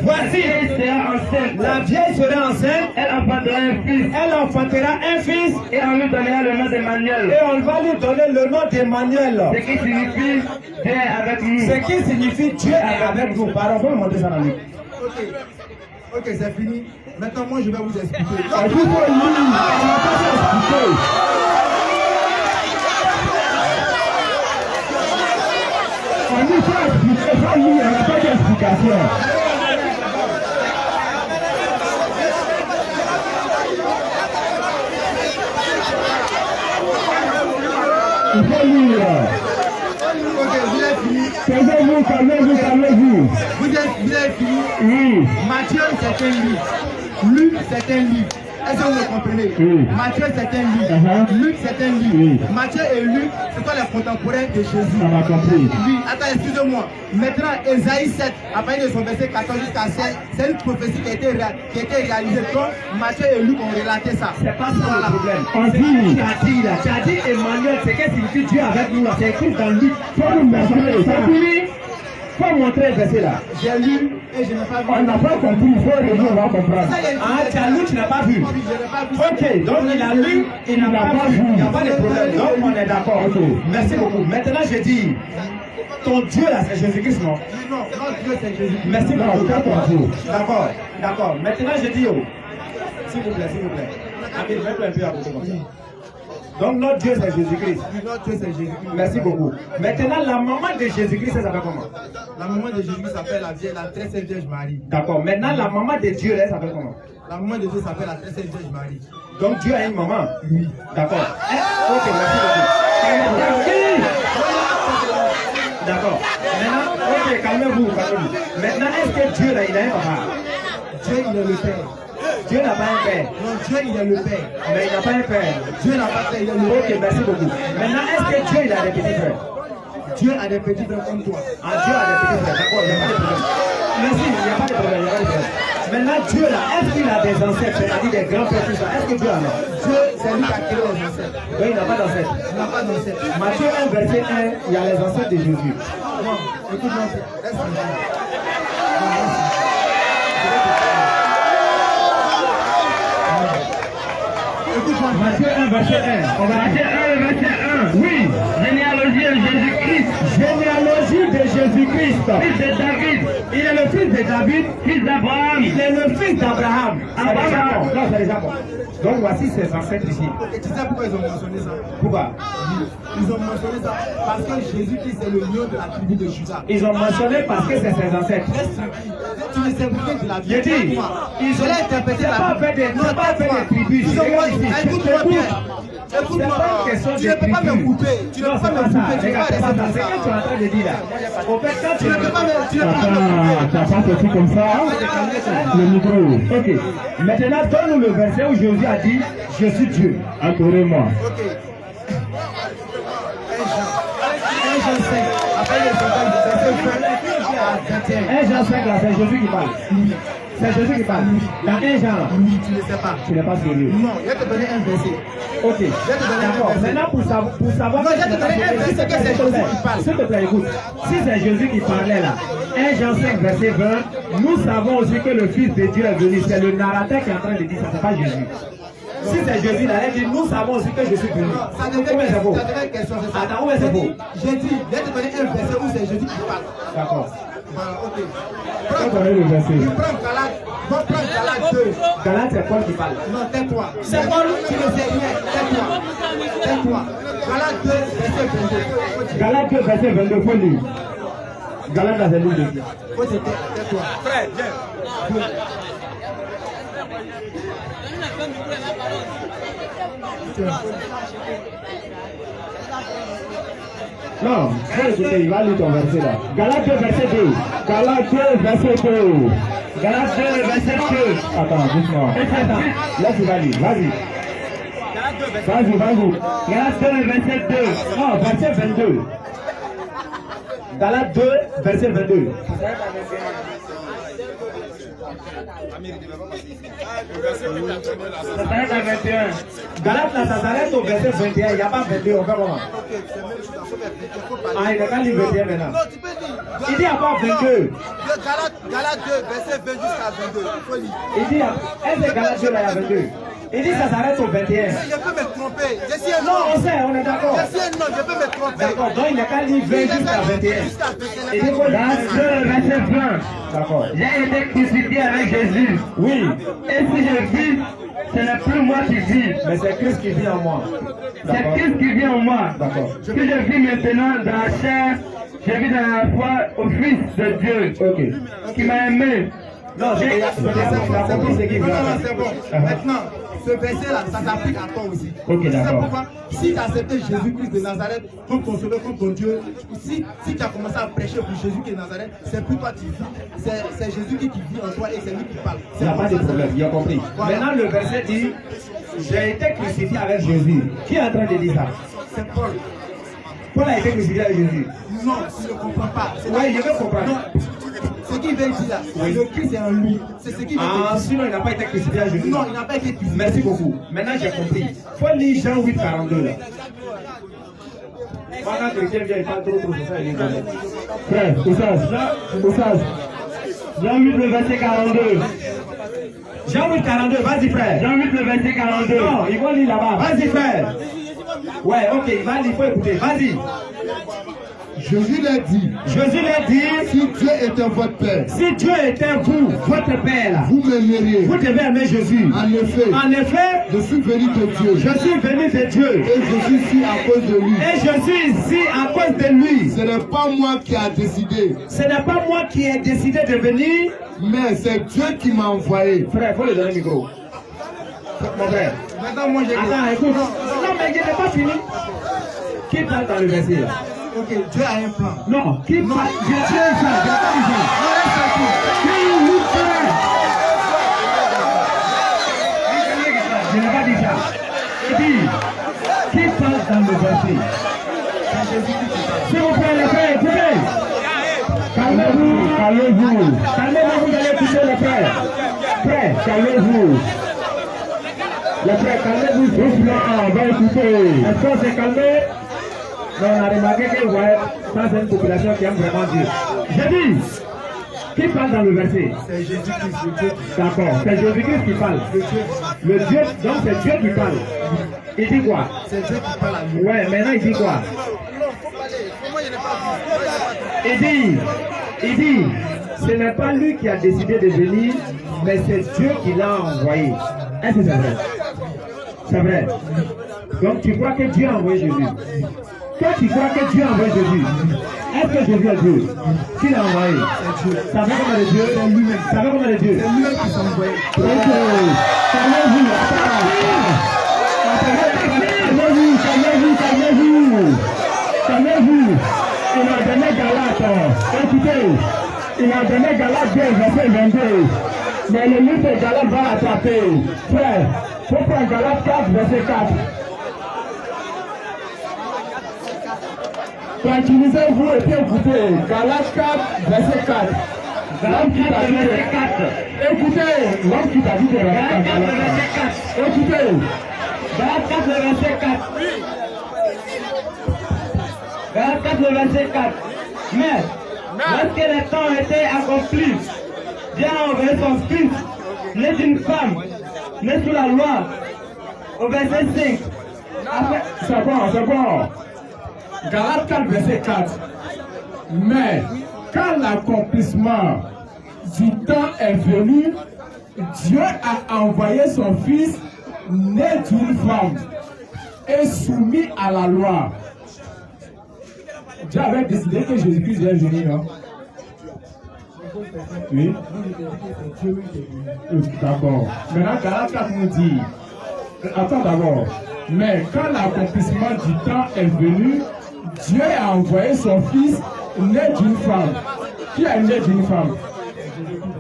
Voici, elle sera enceinte. La vieille sera enceinte. Elle enfantera un fils. Elle enfantera un fils. Et on lui donnera le nom d'Emmanuel. Et on va lui donner le nom d'Emmanuel. Ce qui signifie Dieu est avec nous. Ce qui signifie Dieu est avec nous. Pardon, faut me montrer ça dans le livre. Ok, c'est fini. Maintenant, moi, je vais vous expliquer. On dit faut lire, on n'a pas expliquer. On dit faut expliquer, faut lire, on n'a pas d'explication. Il faut lire. Ok, vous avez fini. Calmez-vous, calmez-vous, calmez-vous. Vous avez fini. Oui. Matthieu, c'est un livre. Luc, c'est un livre. Est-ce que vous me comprenez? Oui. Matthieu, c'est un livre. Luc, c'est un livre. Oui. Matthieu et Luc, ce sont les contemporains de Jésus. On a compris. Oui, attends, excusez-moi. Maintenant, Ésaïe 7, à partir de son verset 14 jusqu'à 16, c'est une prophétie qui a été réalisée. Donc, Matthieu et Luc ont relaté ça. C'est pas ça le problème. On C'est dit. ce que tu as dit là. Tu as dit Emmanuel, c'est qu'est-ce qui signifie Dieu avec nous là. C'est écrit dans Luc. Faut nous montrer, c'est fini. Faut montrer le verset là. J'ai lu et je n'ai pas vu. On n'a pas compris, il faut relire, on va comprendre. Ça, il y a une- Ah, tu as lu, tu n'as pas vu. Je n'ai pas vu. Ok, donc il a lu, il n'a pas vu. Il n'y a pas de problème. Donc on est d'accord. Ok. Merci beaucoup. Maintenant je dis, ton Dieu là c'est Jésus-Christ, non? Non, notre Dieu, c'est Jésus. Merci Non, beaucoup. c'est ton Dieu. D'accord, d'accord. Maintenant je dis, oh, s'il vous plaît, s'il vous plaît. Amine, mets-toi un peu à côté comme ça. Donc notre Dieu c'est Jésus-Christ. Notre Dieu, c'est Jésus. Merci beaucoup. Maintenant la maman de Jésus-Christ, elle s'appelle comment? La maman de Jésus s'appelle la très sainte Vierge Marie. D'accord. Maintenant la maman de Dieu, elle s'appelle comment? La maman de Dieu s'appelle la très sainte Vierge Marie. Donc Dieu a une maman? Oui. D'accord. Ok, merci beaucoup. D'accord. Maintenant, ok, calmez-vous, calmez-vous. Maintenant, est-ce que Dieu là, il a un papa? Dieu, il est le Père. Dieu n'a pas un père. Non, Dieu, il est le Père. Mais il n'a pas un père. Dieu n'a pas de Père, il est le Père. Ok, merci beaucoup. Maintenant, est-ce que Dieu il a des petits frères? Dieu a des petits frères comme toi. Ah, Dieu a des petits frères. D'accord, il n'y a pas de problème. Merci, il n'y a pas de problème, il n'y a pas de problème. Maintenant, Dieu là, est-ce qu'il a des ancêtres, c'est-à-dire des grands-pères, tout ça? Est-ce que Dieu en a? Dieu, c'est lui qui a créé les ancêtres. Oui, il n'a pas d'ancêtres. Il n'a pas d'ancêtres. Matthieu 1, verset 1, il y a les ancêtres de Jésus. Non, écoute-moi, laisse tomber. Écoute-moi. Matthieu 1, verset 1. On va Matthieu 1, verset 1. Oui. Généalogie de Jésus-Christ. Généalogie de Jésus-Christ. Fils de David. Il est le fils de David, Fils d'Abraham. il est le fils d'Abraham. Abraham. Non, c'est déjà bon. Donc voici ses ancêtres ici. Et tu sais pourquoi ils ont mentionné ça? Pourquoi? Ils ont mentionné ça parce que Jésus-Christ est le lion de la tribu de Judas. Ils ont mentionné parce que c'est ses ancêtres. Tu ne sais pas de la vie. J'ai dit, Ils ont interprété la pas fait des, Non, c'est pas fait des tribus. Ils ont Regarde ici. écoute-moi bien. C'est Écoute-moi. pas une question Tu de ne peux pas me tribus. couper. Tu ne Non, peux pas c'est me pas ça. couper. Tu ne peux Regarde, pas c'est pas ça. rester C'est comme ce que tu es en ça. train de dire là. Au fait, quand Tu ne peux pas me tu ne peux pas me T'as pas sorti comme ça. Le micro. Ok. Maintenant, donne-nous le verset où Jésus a dit, je suis Dieu. Accordez-moi. Ok. 1 Jean 5. Après les sondages du verset 20 à 21. 1 Jean 5 là, c'est Jésus qui parle. C'est Jésus qui parle. Dans 1 Jean là, Oui, tu ne sais pas. tu n'es pas sérieux. Non, je vais te donner un verset. Ok. Je vais te donner un D'accord. verset. Maintenant, pour savoir Non, que je vais tu n'es te pas donner un sérieux, verset que c'est Jésus qui parle. S'il te plaît, écoute. Si c'est Jésus qui parlait là, 1 Jean 5, verset 20, nous savons aussi que le Fils de Dieu est venu. C'est le narrateur qui est en train de dire ça, c'est pas Jésus. Si c'est Jésus là, il dit, nous savons aussi que je suis venu. Ça Où est-ce que c'est faux? devait une question, c'est ça. Attends, où est-ce que c'est faux? J'ai dit, je vais te donner un verset où c'est Jésus qui parle. D'accord. Voilà, ok. On va donner le verset. Prends Galate, va prendre Galate 2. Galate, c'est Paul qui parle. Non, tais-toi. C'est Paul, tu ne sais rien. Tais-toi. Tais-toi. Galate 2, verset 22. Galate 2, verset 22. Faut lire. Galate, là, c'est le livre de Dieu. Faut te taire, tais-toi. Frère, viens. Non, faut écouter, il va lire ton verset là. Galate 2, verset 2. Galate 2, verset 2. Galate 2, verset 2. Attends, doucement. Attends, laisse, il va lire. Vas-y. Vas-y, vas-y. Galate 2, verset 2. Non, verset 22. Galates 2, verset 22. Galates là, ça s'arrête au verset 21. Il n'y a pas 22, on fait comment? Ah, il n'a qu'à lire 21 maintenant. Il dit à part 22. Galates 2, verset 20 jusqu'à 22. Il faut lire. Il dit, est-ce que Galates 2 là, il y a 22? Il dit ça s'arrête au 21. Je peux me tromper. Je suis un Non, on sait, on est d'accord. Je suis un homme, je peux me tromper. D'accord, donc il n'a qu'à lire 20 jusqu'à 21. Il dit quoi? Dans 2, verset 20. D'accord. J'ai été crucifié avec Jésus. Oui, Et si je vis, ce n'est plus moi qui vis. mais c'est Christ qui vit en moi. C'est D'accord. Christ qui vit en moi. D'accord. Que je vis maintenant dans la chair, je vis dans la foi au Fils de Dieu. Ok. Qui m'a aimé. Non, c'est bon, c'est qui veut. C'est bon. Maintenant, ce verset-là, ça s'applique à toi aussi. Ok, C'est d'accord. pourquoi, si tu as accepté Jésus-Christ de Nazareth comme ton sauveur, comme ton Dieu, si tu as commencé à prêcher pour Jésus qui est Nazareth, c'est plus toi qui vis. C'est Jésus qui vit en toi et c'est lui qui parle. Il n'y a pas de problème, il a compris. Voilà. Maintenant, le verset dit, j'ai été crucifié avec Jésus. Qui est en train de dire ça? C'est Paul. Paul a été crucifié avec Jésus. Non, tu ne comprends pas. Oui, je veux comprendre. Non, ce qu'il veut dire là, le Christ est en lui. C'est ce qu'il veut Ah, dire. sinon il n'a pas été crucifié avec Jésus. Non, il n'a pas été crucifié. Merci beaucoup. Maintenant, j'ai compris. Faut lire Jean 8, 42 là. Pendant que quelqu'un vient, il parle trop, c'est ça, il est donné. Frère, Oussage. Jean 8, le verset 42. Jean 8, 42, vas-y frère. Jean 8, le verset 42. Non, il va lire là-bas. Vas-y frère. Ouais, ok, il va lire, il faut écouter. Vas-y. Jésus l'a dit, Jésus l'a dit, si Dieu était votre Père, si Dieu était vous, votre Père là, vous m'aimeriez. vous devez aimer Jésus. En effet, je suis venu de Dieu. Je suis venu de Dieu. Et je suis ici à cause de lui. Et je suis ici à cause de lui. Ce n'est pas moi qui a décidé. Ce n'est pas moi qui ai décidé de venir. Mais c'est Dieu qui m'a envoyé. Frère, il faut lui donner le micro. Mon frère. Maintenant, moi j'ai. Attends, écoute. Non, mais je n'ai pas fini. Qui parle dans le verset là? Ok, Dieu a un plan. Non, qui parle? Je tiens ça, je n'ai pas dit ça. Je n'ai pas dit ça. Il dit, qui parle dans le verset? S'il vous plaît, les frères, écoutez. Calmez-vous, calmez-vous. Calmez-vous, vous allez écouter les frères. Frère, calmez-vous. Les frères, calmez-vous doucement, on va écouter. Est-ce qu'on s'est calmé? Non, on a remarqué que ouais, ça c'est une population qui aime vraiment Dieu. J'ai dit, qui parle dans le verset? C'est Jésus-Christ, le Dieu. D'accord, c'est Jésus-Christ qui parle. Le Dieu, donc c'est Dieu qui parle. Il dit quoi? C'est Dieu qui parle à nous. Ouais, maintenant il dit quoi? Il dit, ce n'est pas lui qui a décidé de venir, mais c'est Dieu qui l'a envoyé. Est-ce que c'est vrai? C'est vrai. Donc tu crois que Dieu a envoyé Jésus? Toi tu crois que Dieu a envoyé Jésus? Est-ce que Jésus est Dieu? Qui l'a envoyé? C'est Dieu. Ça fait combien de Dieu? C'est lui-même. Ça fait combien de Dieu? C'est lui-même qui s'est envoyé. Calmez-vous. Calmez-vous. Il a donné Galates. Écoutez, il a donné Galates 2, verset 22. Mais le livre de Galates va attraper. Frère, il faut prendre Galates 4, verset 4. Tranquillisez-vous et puis écoutez. Galates 4, verset 4. L'homme qui t'a dit verset 4. Écoutez, l'homme qui t'a dit verset 4. Écoutez. Galates 4, verset 4. Galates 4, verset 4. Mais, lorsque les temps étaient accomplis, Dieu a envoyé son fils, né d'une femme, né sous la loi, au verset 5. C'est bon. Galates 4, verset 4. Mais quand l'accomplissement du temps est venu, Dieu a envoyé son fils né d'une femme et soumis à la loi. Dieu avait décidé que Jésus-Christ est venu, non? Oui. D'accord. Maintenant, Galates 4 nous dit, attends d'abord, mais quand l'accomplissement du temps est venu, Dieu a envoyé son fils né d'une femme. Qui est né d'une femme?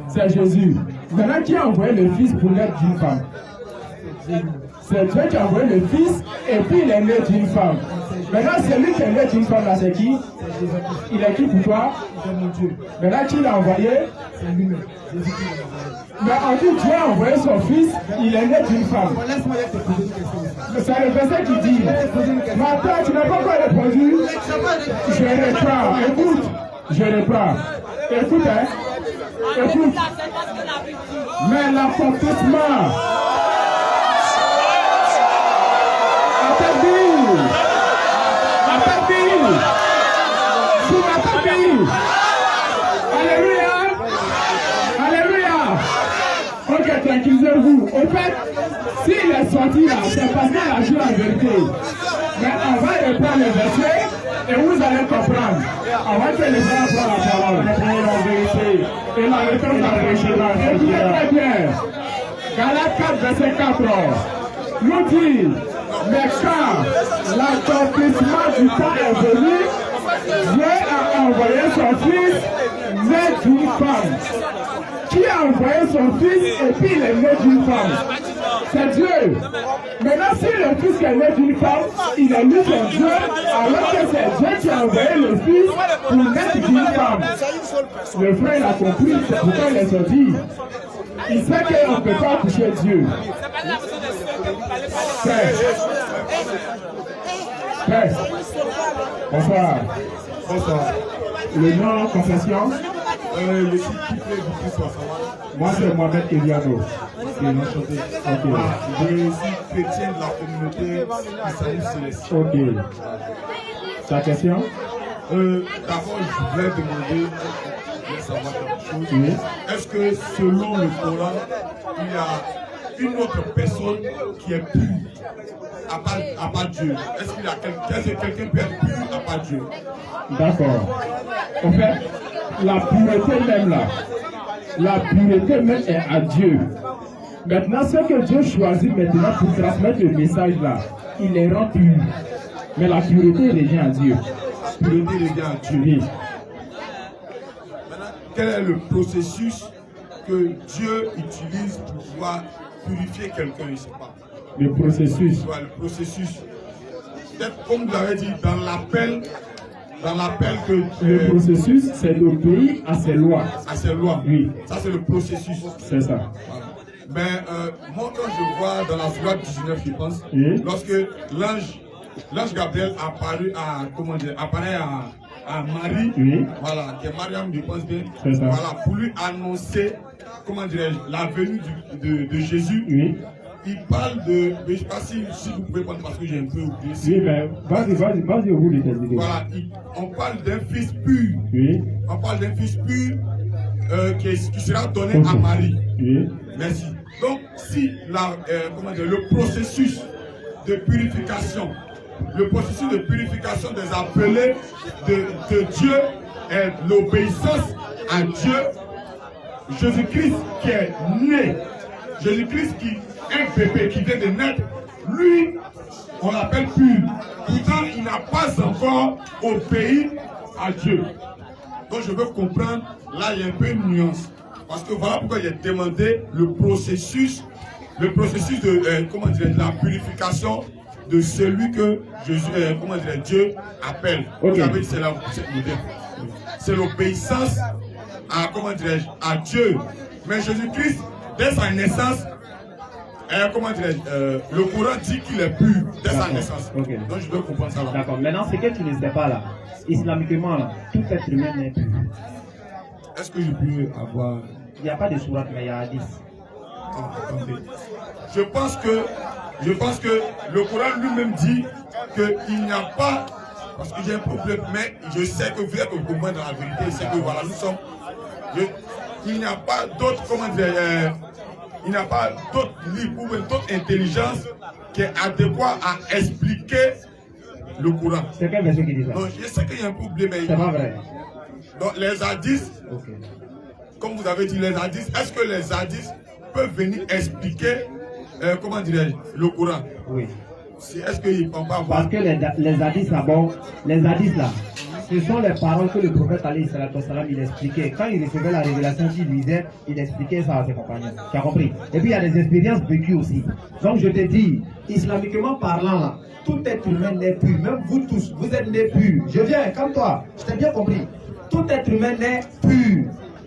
C'est Jésus. Maintenant, qui a envoyé le fils pour naître d'une femme? C'est Dieu qui a envoyé le fils et puis il est né d'une femme. Maintenant, celui qui est né d'une femme là, c'est qui? Il est qui pour toi? C'est mon Dieu. Maintenant, qui l'a envoyé? C'est lui-même. Jésus-Christ l'a envoyé. Mais en tout, Dieu a envoyé son fils, il est né d'une femme. Laisse-moi te poser une question. C'est le verset qui dit, mais attends, tu n'as pas encore répondu. Je reprends, écoute, je reprends. Écoute, hein, écoute. Mais l'accomplissement, alléluia, alléluia. Ok, tranquillisez-vous. Au fait, s'il est sorti là, c'est parce qu'il a joué la vérité. Mais on va reprendre le verset et vous allez comprendre. Avant que les gens prennent la parole, la vérité et la réponse de la vérité. Écoutez très bien. Galates 4, verset 4 nous dit, mais quand l'accomplissement du temps est venu, Dieu a envoyé son fils né d'une femme. Qui a envoyé son fils et puis il est né d'une femme? C'est Dieu. Maintenant, si le fils est né d'une femme, il est né son Dieu, alors que c'est Dieu qui a envoyé le fils pour naître d'une femme. Le frère il a compris, c'est pourquoi il est sorti. Il sait qu'on ne peut pas toucher Dieu. Frère. Frère. Bonsoir. Bonsoir. Le nom, confession. Le titre qui fait du plus soir. Moi, c'est Mohamed Eliano. Ok, enchanté. Ok. Je suis chrétien de la communauté Issaïe Céleste. Ok. Ta question? D'abord, je voulais demander de savoir quelque chose. Oui. Est-ce que selon le Coran, il y a une autre personne qui est pure à part Dieu? Est-ce qu'il y a quelqu'un peut être pur à part Dieu? D'accord. En fait, la pureté même là, la pureté même est à Dieu. Maintenant, ce que Dieu choisit maintenant pour transmettre le message là, il les rend purs. Mais la pureté revient à Dieu. La pureté revient à Dieu. Oui. Maintenant, quel est le processus que Dieu utilise pour pouvoir purifier quelqu'un? Je ne sais pas. Le processus. Le processus. Peut-être comme vous l'avez dit, dans l'appel que Le processus, c'est d'obéir à ses lois. à ses lois. Oui. Ça, c'est le processus. C'est ça. Voilà. Mais moi, quand je vois dans la sourate 19, je pense, Oui. lorsque l'ange Gabriel apparaît à Marie, Oui. voilà, qui est Mariam, je pense bien, C'est ça. voilà, pour lui annoncer, comment dirais-je, la venue de Jésus. Oui. Il parle de, mais je ne sais pas si vous pouvez prendre parce que j'ai un peu oublié. Oui, mais vas-y au bout de tes idées. Voilà, on parle d'un fils pur. Oui. On parle d'un fils pur qui sera donné à Marie. Oui. Merci. Donc, si le processus de purification, des appelés de Dieu est l'obéissance à Dieu, Jésus-Christ qui est né, Jésus-Christ qui est un bébé qui vient de naître, lui, on l'appelle pur. Pourtant, il n'a pas encore obéi à Dieu. Donc, je veux comprendre, là, il y a un peu une nuance. Parce que voilà pourquoi j'ai demandé le processus de la purification de celui que Dieu appelle. Okay. Vous savez, c'est l'obéissance à Dieu. Mais Jésus-Christ, dès sa naissance, le Coran dit qu'il est pur dès sa naissance. Okay. Donc je veux comprendre ça là. D'accord. Maintenant, ce que tu ne sais pas là, islamiquement, là, tout être humain est pur. Est-ce que je peux avoir... Il n'y a pas de sourate, mais il y a hadith. Attendez. Je pense que le Coran lui-même dit qu'il n'y a pas, parce que j'ai un problème, mais je sais que vous êtes au moins dans la vérité, c'est que voilà, nous sommes, il n'y a pas d'autre, il n'y a pas d'autre livre ou d'autre intelligence qui est adéquat à expliquer le Coran. C'est quel verset qui dit ça? Donc je sais qu'il y a un problème. C'est pas vrai. Donc les hadiths, Okay. comme vous avez dit, les hadiths, est-ce que les hadiths peuvent venir expliquer, le Coran? Oui. Est-ce qu'ils ne peuvent pas avoir... Parce que les hadiths là, bon, les hadiths là, Ce sont les paroles que le prophète alayhi salatu wassalam, il expliquait. Quand il recevait la révélation qu'il lisait, il expliquait ça à ses compagnons. Tu as compris? Et puis il y a des expériences vécues aussi. Donc je te dis, islamiquement parlant là, tout être humain n'est pur. Même vous tous, vous êtes nés purs. Je viens, comme toi, je t'ai bien compris. Tout être humain n'est pur.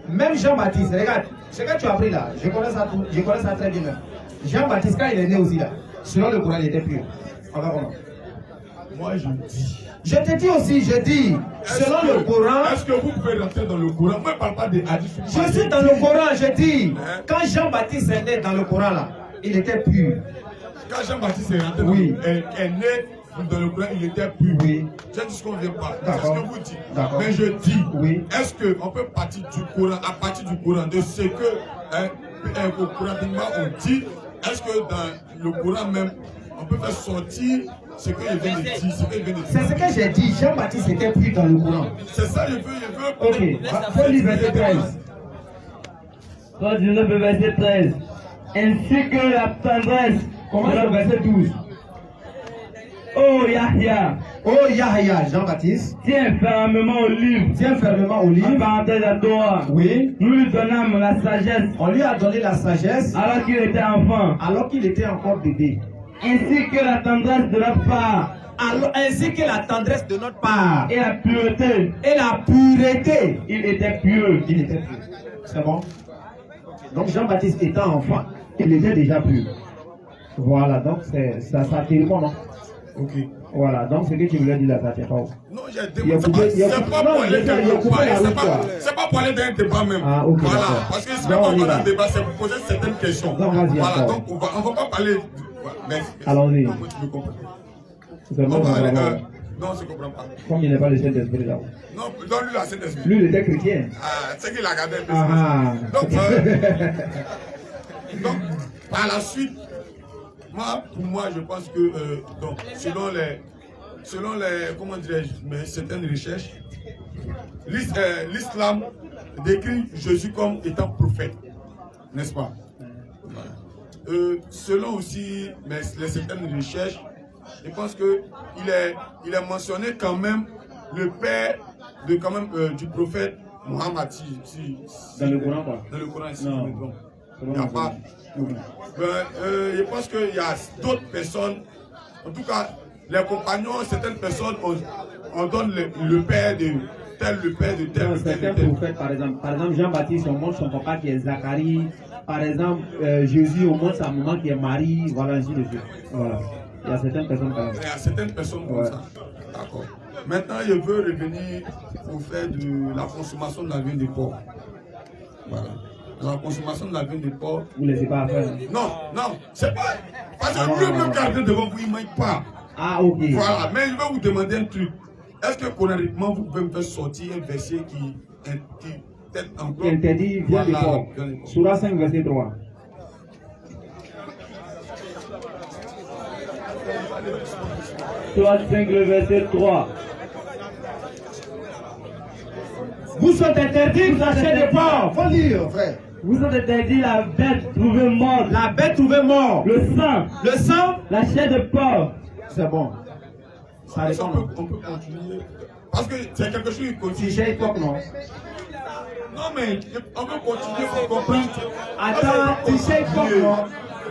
Même Jean-Baptiste, regarde, ce que tu as appris là, je connais ça très bien même. Jean-Baptiste, quand il est né aussi là, selon le Coran, il était pur. Alors comment? Moi, je dis. Je te dis aussi, je dis, selon le Coran. Est-ce que vous pouvez rentrer dans le Coran? Moi, je ne parle pas des hadiths. Je suis dans le Coran, je dis. Quand Jean-Baptiste est né dans le Coran là, il était pur. Quand Jean-Baptiste est rentré est né dans le Coran, il était pur. Oui. C'est tout ce qu'on vient pas. C'est ce D'accord. que vous dites. D'accord. Mais je dis, Oui. est-ce qu'on peut partir du Coran, à partir du Coran, de ce que au Coran on dit, est-ce que dans le Coran même, on peut faire sortir ce qu'il vient de dire, C'est ce que j'ai dit, Jean-Baptiste était pur dans le Coran. C'est ça, je veux. Ok, faut lire verset 13. Soit 19 verset 13. Ainsi que la tendresse. Comment le verset 12? Oh Yahya, Oh Yahya, Jean-Baptiste, tiens fermement au livre. tiens fermement au En livre. parenthèse à Torah. Oui. Nous lui donnâmes la sagesse On lui a donné la sagesse alors qu'il était enfant. alors qu'il était encore bébé. Ainsi que la tendresse de notre part Alors, ainsi que la tendresse de notre part et la pureté. et la pureté. Il était pieux. Il était pur. C'est bon? Donc Jean-Baptiste étant enfant, il était déjà pur. Voilà, donc ça tellement non? Ok. Voilà, donc ce que tu voulais dire là, ça tient pas. Non, j'ai Il a coupé- il a c'est coupé- pas non, pour aller il a dans coupé la route, quoi. c'est pas pour aller dans un débat même. Ah, ok, voilà, d'accord. parce que si Donc, on on y va dans va. un débat, c'est pour poser certaines questions. Donc, vas-y, voilà, encore. donc on va pas parler. Voilà, mais, Allons-y. Comment tu me comprends? C'est bon, On va aller, vraiment. non, je ne comprends pas. Comme il n'est pas le seul d'esprit là. Non, donne-lui la Saint-Esprit. Lui, il était chrétien. Ah, c'est qu'il a regardé un peu. Ah, Donc, par la suite, pour moi, je pense que donc, selon les comment dirais-je, mais certaines recherches, l'islam décrit Jésus comme étant prophète, n'est-ce pas? Voilà. Selon aussi les certaines recherches, je pense que il est mentionné quand même le père de quand même du prophète Mohammed. dans le Coran, quoi. Dans le Coran, ici. Non. Il n'y a pas. Je pense qu'il y a d'autres personnes, en tout cas, les compagnons, certaines personnes, on donne le père de tel, le père de tel, Non, le père certains de tel. prophètes, par exemple Jean-Baptiste, on montre son papa qui est Zacharie. Par exemple, Jésus, on montre sa maman qui est Marie. Voilà, ainsi de suite. Voilà. Il y a certaines personnes quand même. Il y a certaines personnes comme Ouais. ça. D'accord. Maintenant, je veux revenir au fait de la consommation de la viande de porc. Voilà. La consommation de la viande de porc. Vous ne laissez pas faire. Non, non, c'est pas. Parce Ah, que lui, même garder devant vous, il ne mange pas. Ah, ok. Voilà, mais je vais vous demander un truc. Est-ce que coraniquement, vous pouvez me faire sortir un verset qui peut-être encore. Qui interdit viande de Voilà, porc. viande de porc. Surah 5, verset 3. Soit 5 le verset 3. Vous sont interdits d'acheter des porcs. Faut lire, frère. Vous avez interdit la bête trouvée morte, La bête trouvée morte. le sang, Le sang, la chair de porc. c'est bon. Ça Est-ce dépend. qu'on peut continuer. Parce que c'est quelque chose qui continue. Si j'ai porc, non. Non, mais on peut continuer pour comprendre. Attends, tu sais porc, non.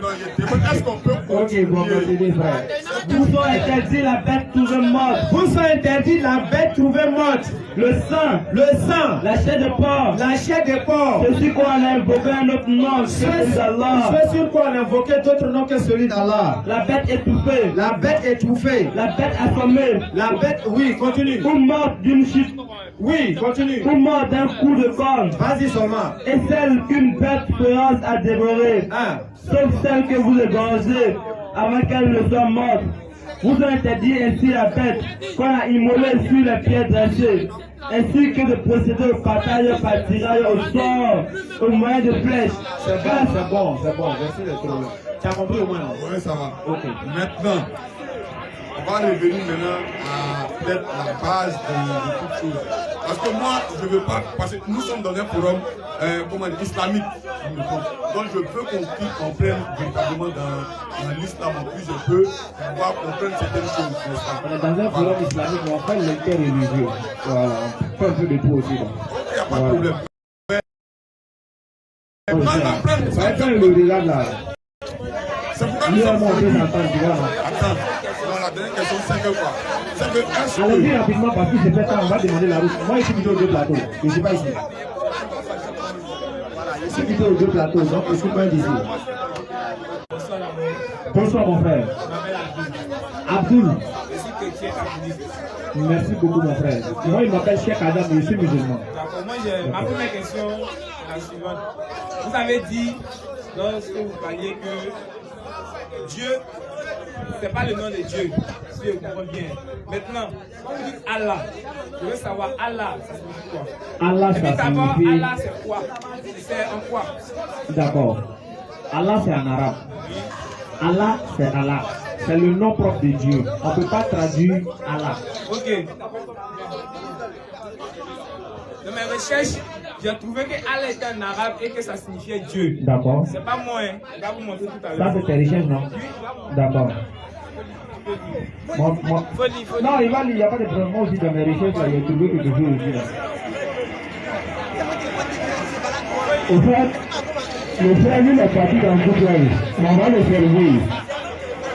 Non, je demande, est-ce qu'on peut Ok, bon, continuer? continuez, frère. Vous sont interdit la bête trouvée morte, Vous sont interdits la bête trouvée morte. le sang, Le sang, la chair de porc. la chair des porcs. Ceci qu'on a invoqué un autre nom que celui d'Allah. Ceux sur quoi on invoquait d'autres noms que celui d'Allah. La bête étouffée, La bête étouffée. la bête assommée, La bête, oui, continue. ou morte d'une chute, Oui, continue. ou morte d'un coup de corne, Vas-y seulement. et celle qu'une bête féroce a dévorée, Hein. sauf celle que vous égorgez avant qu'elle ne soit morte. Vous avez interdit ainsi la bête qu'on a immolée sur les pieds dressés, ainsi que de procéder au partage par tirage au sort, au moyen de flèches. C'est bon, c'est bon, c'est bon. Merci de trop long. Tu as compris au moins, non? Oui, ça va. Ok. Maintenant, on va revenir maintenant à peut-être la base de toute chose. Parce que moi, je ne veux pas, parce que nous sommes dans un forum islamique. Donc je veux qu'ils comprennent véritablement dans l'islam, en plus je peux pouvoir comprendre certaines choses. On est dans un forum islamique, mais on fait l'inter-religieux. Voilà, on fait un peu de tout aussi. Donc. Il n'y a pas de problème. Ça va faire le regard là. C'est pourquoi nous sommes montés attends, dans la dernière question, c'est que quoi? C'est que allez-y rapidement parce que c'est fait ça, on va demander la route. Moi, je suis plutôt aux deux plateaux. Je ne suis pas ici. Je suis plutôt aux deux plateaux, donc je suis pas d'ici. Bonsoir mon frère. Abdul. Merci beaucoup mon frère. Moi, il m'appelle Cheikh Adam, mais je suis musulman. D'accord, moi, ma première question est la suivante. Vous avez dit, lorsque vous parliez que Dieu, ce n'est pas le nom de Dieu, si je comprends bien. Maintenant, quand vous dites Allah, je veux savoir Allah, ça signifie quoi? Allah, ça signifie... Allah, c'est quoi? C'est en quoi? D'accord. Allah, c'est en arabe. Allah, c'est Allah. C'est le nom propre de Dieu. On ne peut pas traduire Allah. Ok. Dans mes recherches, j'ai trouvé que Allah était en arabe et que ça signifiait Dieu. D'accord. C'est pas moi, hein. Je vais vous montrer tout à l'heure. Ça, c'est tes recherches, non? D'accord. Folie. Non, il va lire, il n'y a pas de problème. Moi aussi, dans mes recherches, là, j'ai trouvé quelque chose aussi. Là. Au fait, le frère, lui, est parti dans Google. On va le servir.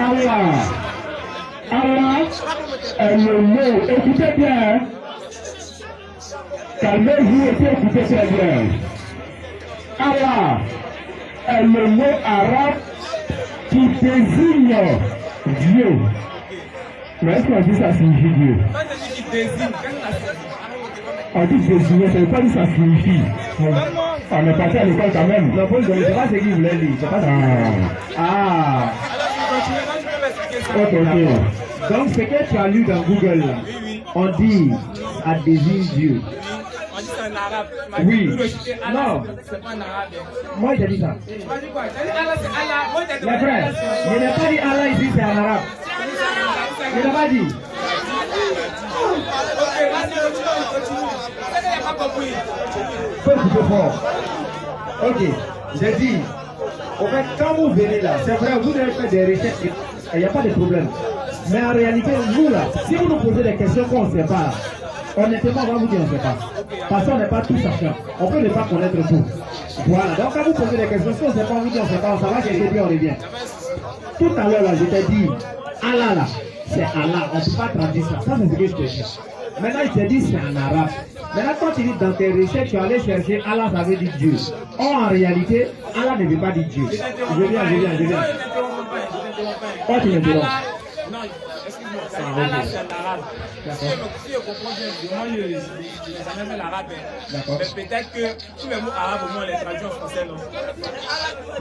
Allah est le mot. Écoutez bien. Calmez-vous et puis écoutez très bien. Allah est le mot arabe qui désigne Dieu. Mais est-ce qu'on dit ça signifie Dieu? Quand je dis qu'il désigne, qu'est-ce que ça signifie? On dit désigner, ça ne veut pas dire ça signifie. On est parti à l'école quand même. Non, je ne sais pas ce qu'il voulait dire. C'est pas ça. Ah. Ok. Donc, ce que tu as lu dans Google, là, on dit à désigne Dieu. On dit c'est en arabe. Oui. Non. C'est pas en arabe. Moi, j'ai dit ça. Tu m'as dit quoi? Tu as dit Allah, c'est Allah. Moi, j'ai dit mes frères, je n'ai pas dit Allah ici, c'est en arabe. Je n'ai pas dit. Ok, vas-y, continue. C'est qu'il n'y a pas compris. Faut écouter fort. Ok, j'ai dit, en fait, quand vous venez là, c'est vrai, vous devez faire des recherches, il n'y a pas de problème. Mais en réalité, vous là, si vous nous posez des questions qu'on ne sait pas, honnêtement, on va vous dire on ne sait pas. Parce qu'on n'est pas tous sachants. On peut ne pas connaître tout. Voilà, donc quand vous posez des questions, si on ne sait pas, on vous dit on ne sait pas, on va chercher puis on revient. Tout à l'heure là, je t'ai dit, Allah là, c'est Allah, on ne peut pas traduire ça. Ça, c'est ce que je te dis. Maintenant, je te dis, c'est en arabe. Maintenant, quand tu dis dans tes recherches, tu es allé chercher Allah, ça veut dire Dieu. Or, en réalité, Allah ne veut pas dire Dieu. Je viens. Quoi tu m'interromps? Non, excuse-moi. Allah, c'est en arabe. Si je comprends bien, moi, je n'ai jamais fait l'arabe. Mais peut-être que tous les mots arabes, au moins, on les traduit en français, non?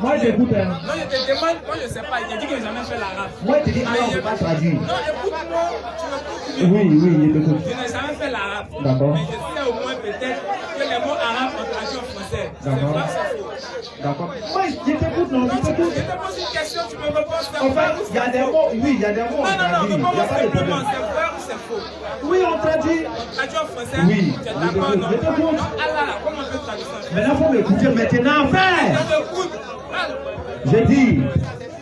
Moi, j'écoute. Non, je te demande, moi, je ne sais pas. Il a dit que je n'ai jamais fait l'arabe. Moi, je te dis, Allah, on ne peut pas traduire. Non, écoute-moi. Tu m'écoutes. Oui, je t'écoute. Je n'ai jamais fait l'arabe. D'accord. Mais je sais au moins peut-être que les mots arabes ont traduit en français. D'accord. D'accord. Moi, je t'écoute, non, je t'écoute. Je te pose une question, tu me réponds. Enfin, il y a des mots, oui, il y a des mots. Non, il n'y a pas de problème. c'est vrai ou c'est faux? Oui, on traduit. On traduit en français? Oui. Tu es d'accord, non? Je t'écoute. Allah, comment on peut traduire ça? Maintenant, il faut m'écouter maintenant, frère. Je t'écoute. Je dis,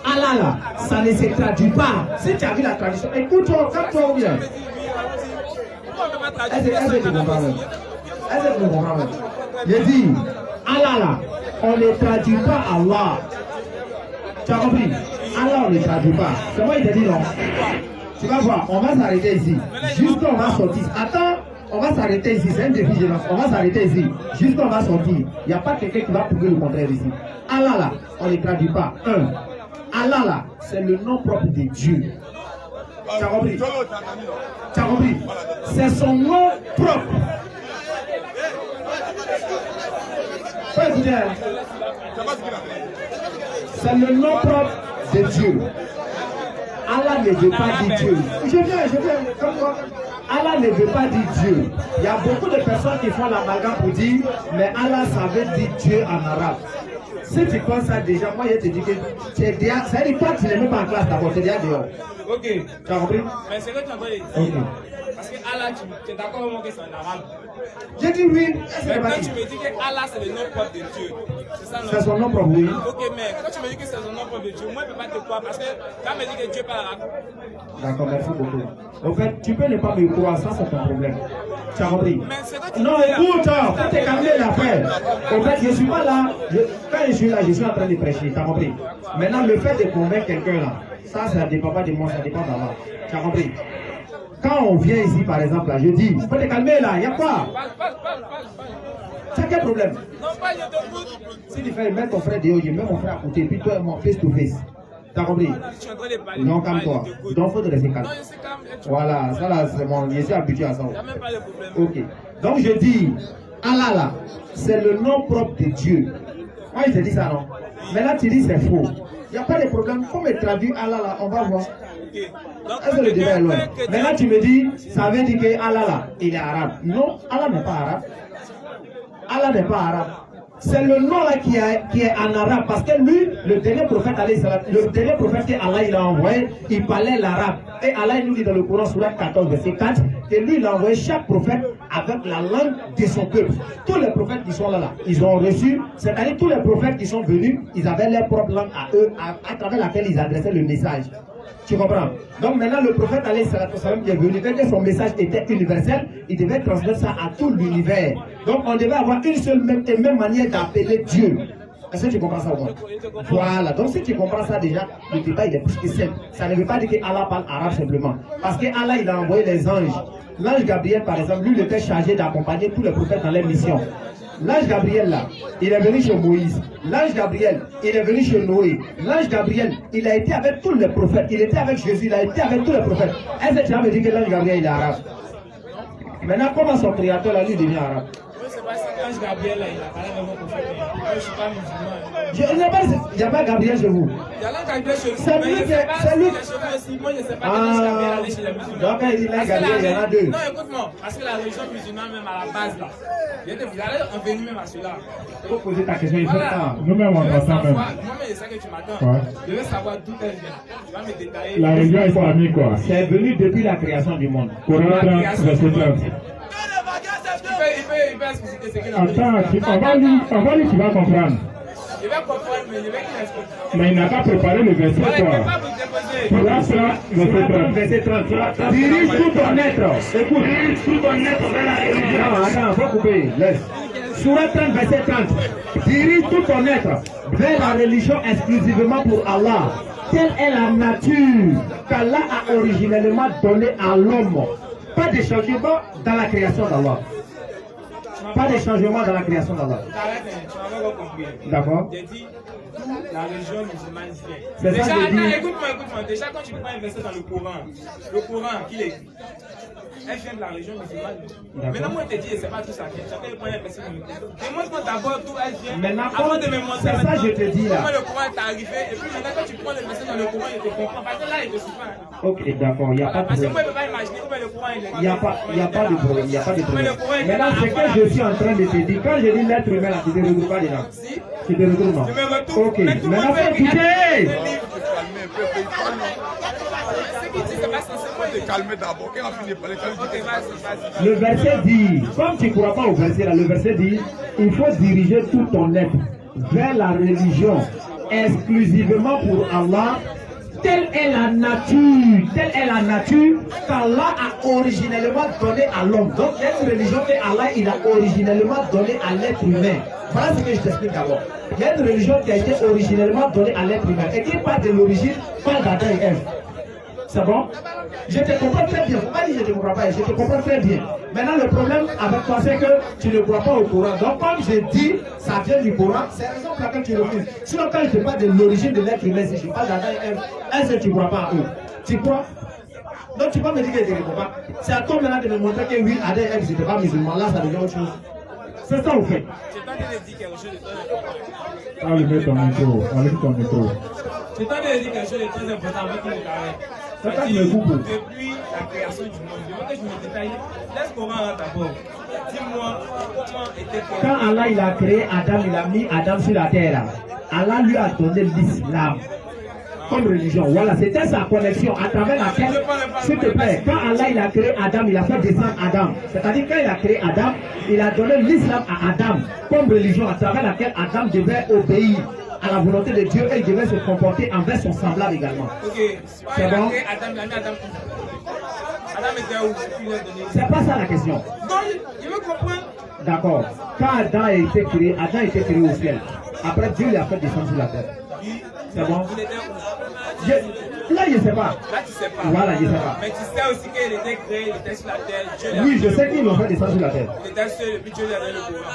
Allah là, ça ne se traduit pas. Si tu as vu la traduction, écoute-toi, calme-toi bien. Pourquoi on ne peut pas traduire Est-ce que tu comprends? Est-ce que tu comprends? Je dis, Allah là, on ne traduit pas Allah. Tu as compris? Allah, on ne traduit pas. C'est moi qui te dis non. Tu vas voir, on va s'arrêter ici. Juste on va sortir. Attends, on va s'arrêter ici. C'est un défi général. On va s'arrêter ici. Juste on va sortir. Il n'y a pas quelqu'un qui va prouver le contraire ici. Allah là, on ne traduit pas. Allah là, c'est le nom propre de Dieu. Tu as compris? Tu as compris? C'est son nom propre. Faut écouter. C'est le nom propre de Dieu. Allah ne veut pas dire Dieu. Je viens, comme quoi. Allah ne veut pas dire Dieu. Il y a beaucoup de personnes qui font l'amalgame pour dire, mais Allah, ça veut dire Dieu en arabe. Si tu penses ça déjà, moi je te dis que c'est déjà, ça veut dire toi tu n'es même pas en classe d'abord, c'est déjà dehors. Ok. Tu as compris? Mais c'est que tu as compris. Ok. Parce que Allah, tu es d'accord avec moi que c'est en arabe. J'ai dit oui. Maintenant, tu me dis que Allah, c'est le nom propre de Dieu. C'est ça, non? C'est son nom propre, oui. Ok, mais quand tu me dis que c'est son nom propre de Dieu, moi, je ne peux pas te croire parce que quand tu me dis que Dieu parle arabe. D'accord, merci beaucoup. En fait, tu peux ne pas me croire, ça c'est ton problème. Tu as compris? Mais c'est quand tu Non, dis là- écoute, faut te calmer l'affaire. En fait, je ne suis pas là. Quand je suis là, je suis en train de prêcher. Tu as compris? Maintenant, le fait de convaincre quelqu'un là, ça ne dépend pas de moi, ça dépend d'Allah. Tu as compris? Quand on vient ici, par exemple, là, je dis, faut te calmer là, il y a quoi? Parle. C'est quel problème? Non, pas, je t'écoute. Si tu fais mettre ton frère dehors, je mets mon frère à côté, puis toi et moi, face to face. Tu as compris? Je suis en train de parler. Non, calme-toi. Donc, il faut te rester calme. Non, je suis calme. Voilà, ça là, c'est bon, je suis habitué à ça. Il n'y a même pas de problème. Ok. Donc je dis, Allah là, c'est le nom propre de Dieu. Moi je te dis ça non. Mais là tu dis c'est faux. Il n'y a pas de problème. Faut me traduire Allah là, on va voir. Ok. Donc, Est-ce que le débat est loin? Maintenant tu me dis, ça veut dire que Allah là, il est arabe. Non, Allah n'est pas arabe. Allah n'est pas arabe. C'est le nom là qui est en arabe parce que lui, le dernier prophète, le dernier prophète qu'Allah il a envoyé, il parlait l'arabe. Et Allah il nous dit dans le Coran, Sourate 14, verset 4, que lui il a envoyé chaque prophète avec la langue de son peuple. Tous les prophètes qui sont là, ils ont reçu, c'est-à-dire tous les prophètes qui sont venus, ils avaient leur propre langue à eux, à travers laquelle ils adressaient le message. Tu comprends? Donc maintenant le prophète qui est venu, que son message était universel, il devait transmettre ça à tout l'univers. Donc on devait avoir une seule même manière d'appeler Dieu. Est-ce que tu comprends ça ou pas? Voilà, donc si tu comprends ça déjà, le débat il est plus que simple. Ça ne veut pas dire que Allah parle arabe simplement. Parce que Allah il a envoyé les anges. L'ange Gabriel par exemple, lui il était chargé d'accompagner tous les prophètes dans leur mission. L'ange Gabriel là, il est venu chez Moïse. L'ange Gabriel, il est venu chez Noé. L'ange Gabriel, il a été avec tous les prophètes. Il était avec Jésus, il a été avec tous les prophètes. Est-ce que tu as me dit que l'ange Gabriel il est arabe? Maintenant, comment son créateur là, lui devient arabe? Oui, c'est parce que l'ange Gabriel, là, il a parlé avec mon prophète. Moi, je ne suis pas musulman. Il n'y a pas Gabriel chez vous. Il y a l'ange Gabriel chez vous. C'est lui qui est. C'est lui. Moi, je ne sais pas que l'ange Gabriel allait chez les musulmans. Donc, quand il dit l'ange Gabriel, il y en a deux. Non, écoute-moi. Parce que la religion musulmane, même à la base, là, il allait en venir même à cela. Il faut poser ta question, il faut Voilà. ça. Nous-mêmes, on va ça même. Moi-même, je sais que tu m'attends. Ouais. Je veux savoir d'où elle vient. Tu vas me détailler. La religion islamique, quoi. C'est venu depuis la création du monde. Coran 30, verset 30. Il peut expliquer ce qu'il a Attends, on va lire, tu vas comprendre. Je vais comprendre, mais je vais qu'il explique. Mais il n'a pas préparé le verset, Voilà, il ne peut quoi. pas vous déposer. Coran 30, verset 30. Verset 30. Dirige tout ton être. Écoute. Dirige tout ton être vers la religion. Non, attends, faut couper. Laisse. Sourate 30, verset 30. Dirige tout ton être vers la religion exclusivement pour Allah. Telle est la nature qu'Allah a originellement donnée à l'homme. Pas de changement dans la création d'Allah. Pas de changement dans la création d'Allah. Arrête, tu n'as pas compris. D'accord? J'ai dit la religion musulmane vient. C'est ça Déjà, que je dis. attends, écoute-moi. Déjà, quand tu prends un verset dans le Coran, qu'il est écrit, elle vient de la religion musulmane. Maintenant, moi, je te dis, je ne sais pas tout ça. Tu as prendre un verset dans le Coran. Démontre-moi d'abord d'où elle vient. Maintenant, avant de me montrer. c'est ça que je te dis là. Comment le Coran est arrivé. Et puis maintenant, quand tu prends le verset dans le Coran, il te comprend. Parce que là, il te suit pas. Ok, d'accord, il n'y a pas de Parce que moi, problème. je ne peux pas imaginer comment le Coran il est. Il n'y a pas de problème, il n'y a pas de problème. Maintenant, ce que je suis en train de te dire, quand je dis l'être humain, là, tu ne te retrouves pas dedans. Si. Tu te retrouves non? Je me retrouve. Ok, Mais tout le maintenant, monde faut veut écouter. Ce qui dit, c'est pas censé moi De calmer d'abord. Quand on finit de parler, quand on dit que Le verset dit, comme tu ne crois pas au verset là, le verset dit, il faut diriger tout ton être vers la religion exclusivement pour Allah. Telle est la nature qu'Allah a originellement donnée à l'homme. Donc, il y a une religion qu'Allah il a originellement donnée à l'être humain. Voilà ce que je t'explique d'abord. Il y a une religion qui a été originellement donnée à l'être humain. Et qui parle de l'origine, parle d'Adam et Ève. C'est bon? Je te comprends très bien. Faut pas dire que je ne te comprends pas. Je te comprends très bien. Maintenant, le problème avec toi, c'est que tu ne crois pas au Coran. Donc, comme je dis, ça vient du Coran. C'est la raison pour laquelle tu refuses. Sinon, quand je te parle de l'origine de l'être humain, si je parle d'Adam et Ève, est-ce que tu ne crois pas à eux? Tu crois? Donc, tu peux me dire que je ne crois pas. C'est à toi maintenant de me montrer que oui, Adam et Ève, c'était pas musulman. Là, ça devient autre chose. C'est ça, au fait. J'ai tenté de dire quelque chose de très important. Enlevez ton micro, enlevez ton micro. J'ai tenté de dire quelque chose de très important avant qu'il ne t'arrête. C'est pas que me coupe. Depuis la création du monde, je veux que je me détaille. Laisse Coran d'abord. Dis-moi comment était créé. Quand Allah il a créé Adam, il a mis Adam sur la terre. Allah lui a donné l'islam. comme religion. Voilà, c'était sa connexion à travers laquelle, s'il te plaît, quand Allah il a créé Adam, il a fait descendre Adam. C'est-à-dire quand il a créé Adam, il a donné l'islam à Adam comme religion à travers laquelle Adam devait obéir à la volonté de Dieu et il devait se comporter envers son semblable également. Ok, c'est bon? Adam était où? C'est pas ça la question. Non, je veux comprendre. D'accord. Quand Adam a été créé au ciel. Après Dieu lui a fait descendre sur la terre. C'est bon? Là, je ne sais pas. Là, tu sais pas. Voilà, je ne sais pas. Mais tu sais aussi qu'il était créé, il était sur la terre. Dieu oui, je sais qu'ils l'ont fait descendre sur la terre. Il était seul et puis Dieu lui a donné le Coran.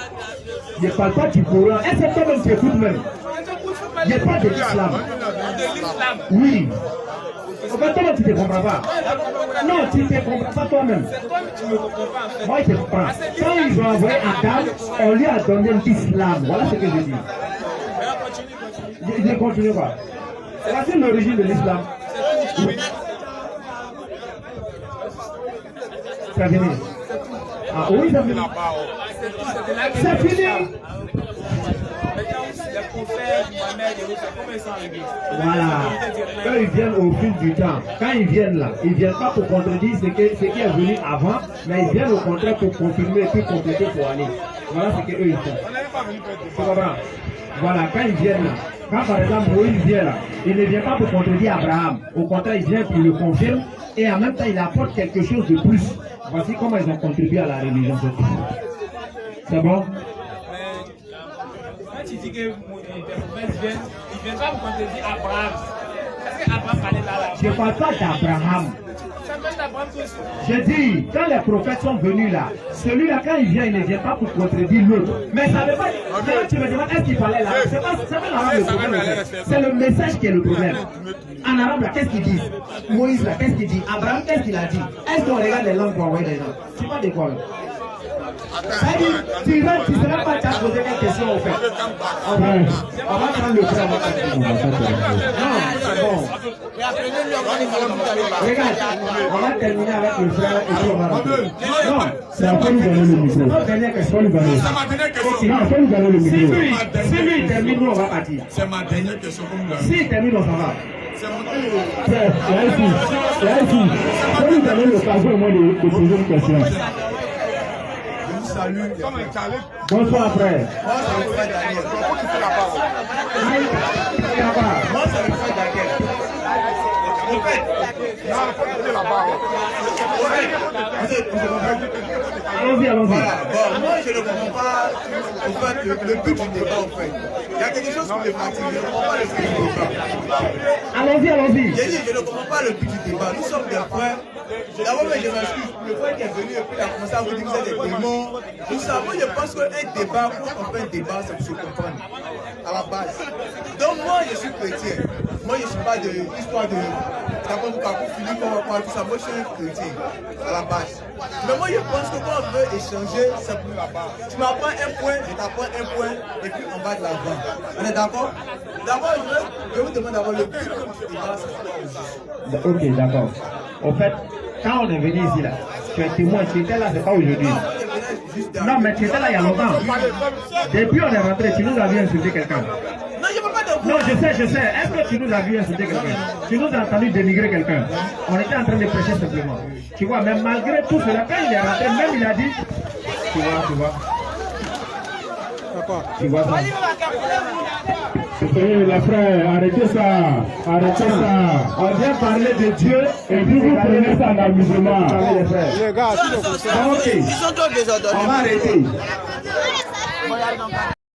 Je ne parle pas du Coran. Est-ce que toi-même tu écoutes même? Je ne parle pas de l'islam. De l'islam. Oui. En fait, toi-même, tu ne te comprends pas. Non, tu ne te comprends pas toi-même. C'est toi que tu ne me comprends pas en fait. Moi, je te comprends. Quand ils ont envoyé Adam, on lui a donné l'islam. Voilà ce que je dis. Je ne continue pas. C'est l'origine de l'islam. C'est fini. Ah oui, c'est fini. C'est fini. Voilà. Quand ils viennent au fil du temps, quand ils viennent là, ils ne viennent pas pour contredire ce qui est venu avant, mais ils viennent au contraire pour confirmer et puis compléter pour aller. Voilà ce qu'eux ils font. Tu comprends? Voilà, quand ils viennent là, quand par exemple Moïse vient là, il ne vient pas pour contredire Abraham. Au contraire, il vient pour le confirmer et en même temps il apporte quelque chose de plus. Voici comment ils ont contribué à la religion. C'est bon? Quand tu dis que les prophètes viennent, ils ne viennent pas pour contredire Abraham. Est-ce qu'Abraham parlait là? Je ne parle pas d'Abraham. Je dis, quand les prophètes sont venus là, celui-là, quand il vient, il ne vient pas pour contredire l'autre. Mais ça ne veut pas dire, quand tu me demandes, est-ce qu'il parlait là? C'est pas l'arabe le problème. C'est le message qui est le problème. En arabe, là, qu'est-ce qu'il dit? Moïse, là, qu'est-ce qu'il dit? Abraham, qu'est-ce qu'il a dit? Est-ce qu'on regarde les langues pour envoyer des gens? Tu pas d'école. Tu ne seras pas déjà poser une question au fait. On va prendre le frère. Non, c'est bon. Regarde, on va terminer avec le frère et puis on va rentrer. Non, C'est à toi nous donner le micro. notre dernière question. C'est ma dernière question. Non, faut nous donner le Si micro. lui il termine, nous on va partir. C'est ma dernière question comme vous l'avez. S'il termine, on s'en va. C'est mon Frère, là ici, faut nous donner l'occasion au moins de poser une question. salut. Bonsoir frère. Moi, c'est le frère Daniel. Pourquoi tu fais la parole? Moi, c'est le frère Daniel. En fait, non, il faut donner la parole. Allons-y, allons-y. Voilà, bon, moi je ne comprends pas en fait, le but du débat en fait. Il y a quelque chose qui me fatigue, je ne comprends pas le but du débat. Allons-y, allons-y. J'ai dit, je ne comprends pas le but du débat. Nous sommes des frères. D'abord, je m'excuse pour le frère qui est venu et puis il a commencé à vous dire que vous êtes des démons. Nous savons, je pense qu'un débat, quand on fait un débat, c'est pour se comprendre. À la base. Donc moi, je suis chrétien. Moi, je ne suis pas de l'histoire de d'abord vous parcours Philippe, on va parler tout ça. Moi, je suis un chrétien à la base. Mais moi, je pense que quand on veut échanger, c'est pour la base. Tu m'apprends un point, je t'apprends un point, et puis on va de l'avant. On est d'accord? D'abord, je vous demande d'avoir le but du débat, c'est quoi? Ok, d'accord. En fait, quand on est venu ici, là, tu es témoin, tu étais là, c'est pas aujourd'hui. Non, mais tu étais là il y a longtemps. Depuis on est rentré, tu nous as vu insulter quelqu'un. Non, je ne peux pas te Non, je sais. Est-ce que tu nous as vu insulter quelqu'un? Tu nous as entendu dénigrer quelqu'un? On était en train de prêcher simplement. Tu vois, mais malgré tout cela, quand il est rentré, même il a dit, tu vois. Tu vois ça? Eh, la frère, arrêtez ça. On vient parler de Dieu Et puis vous prenez ça en amusement. les frères. Les gars, si le Ok, Ils sont tous désordonnés. on va arrêter.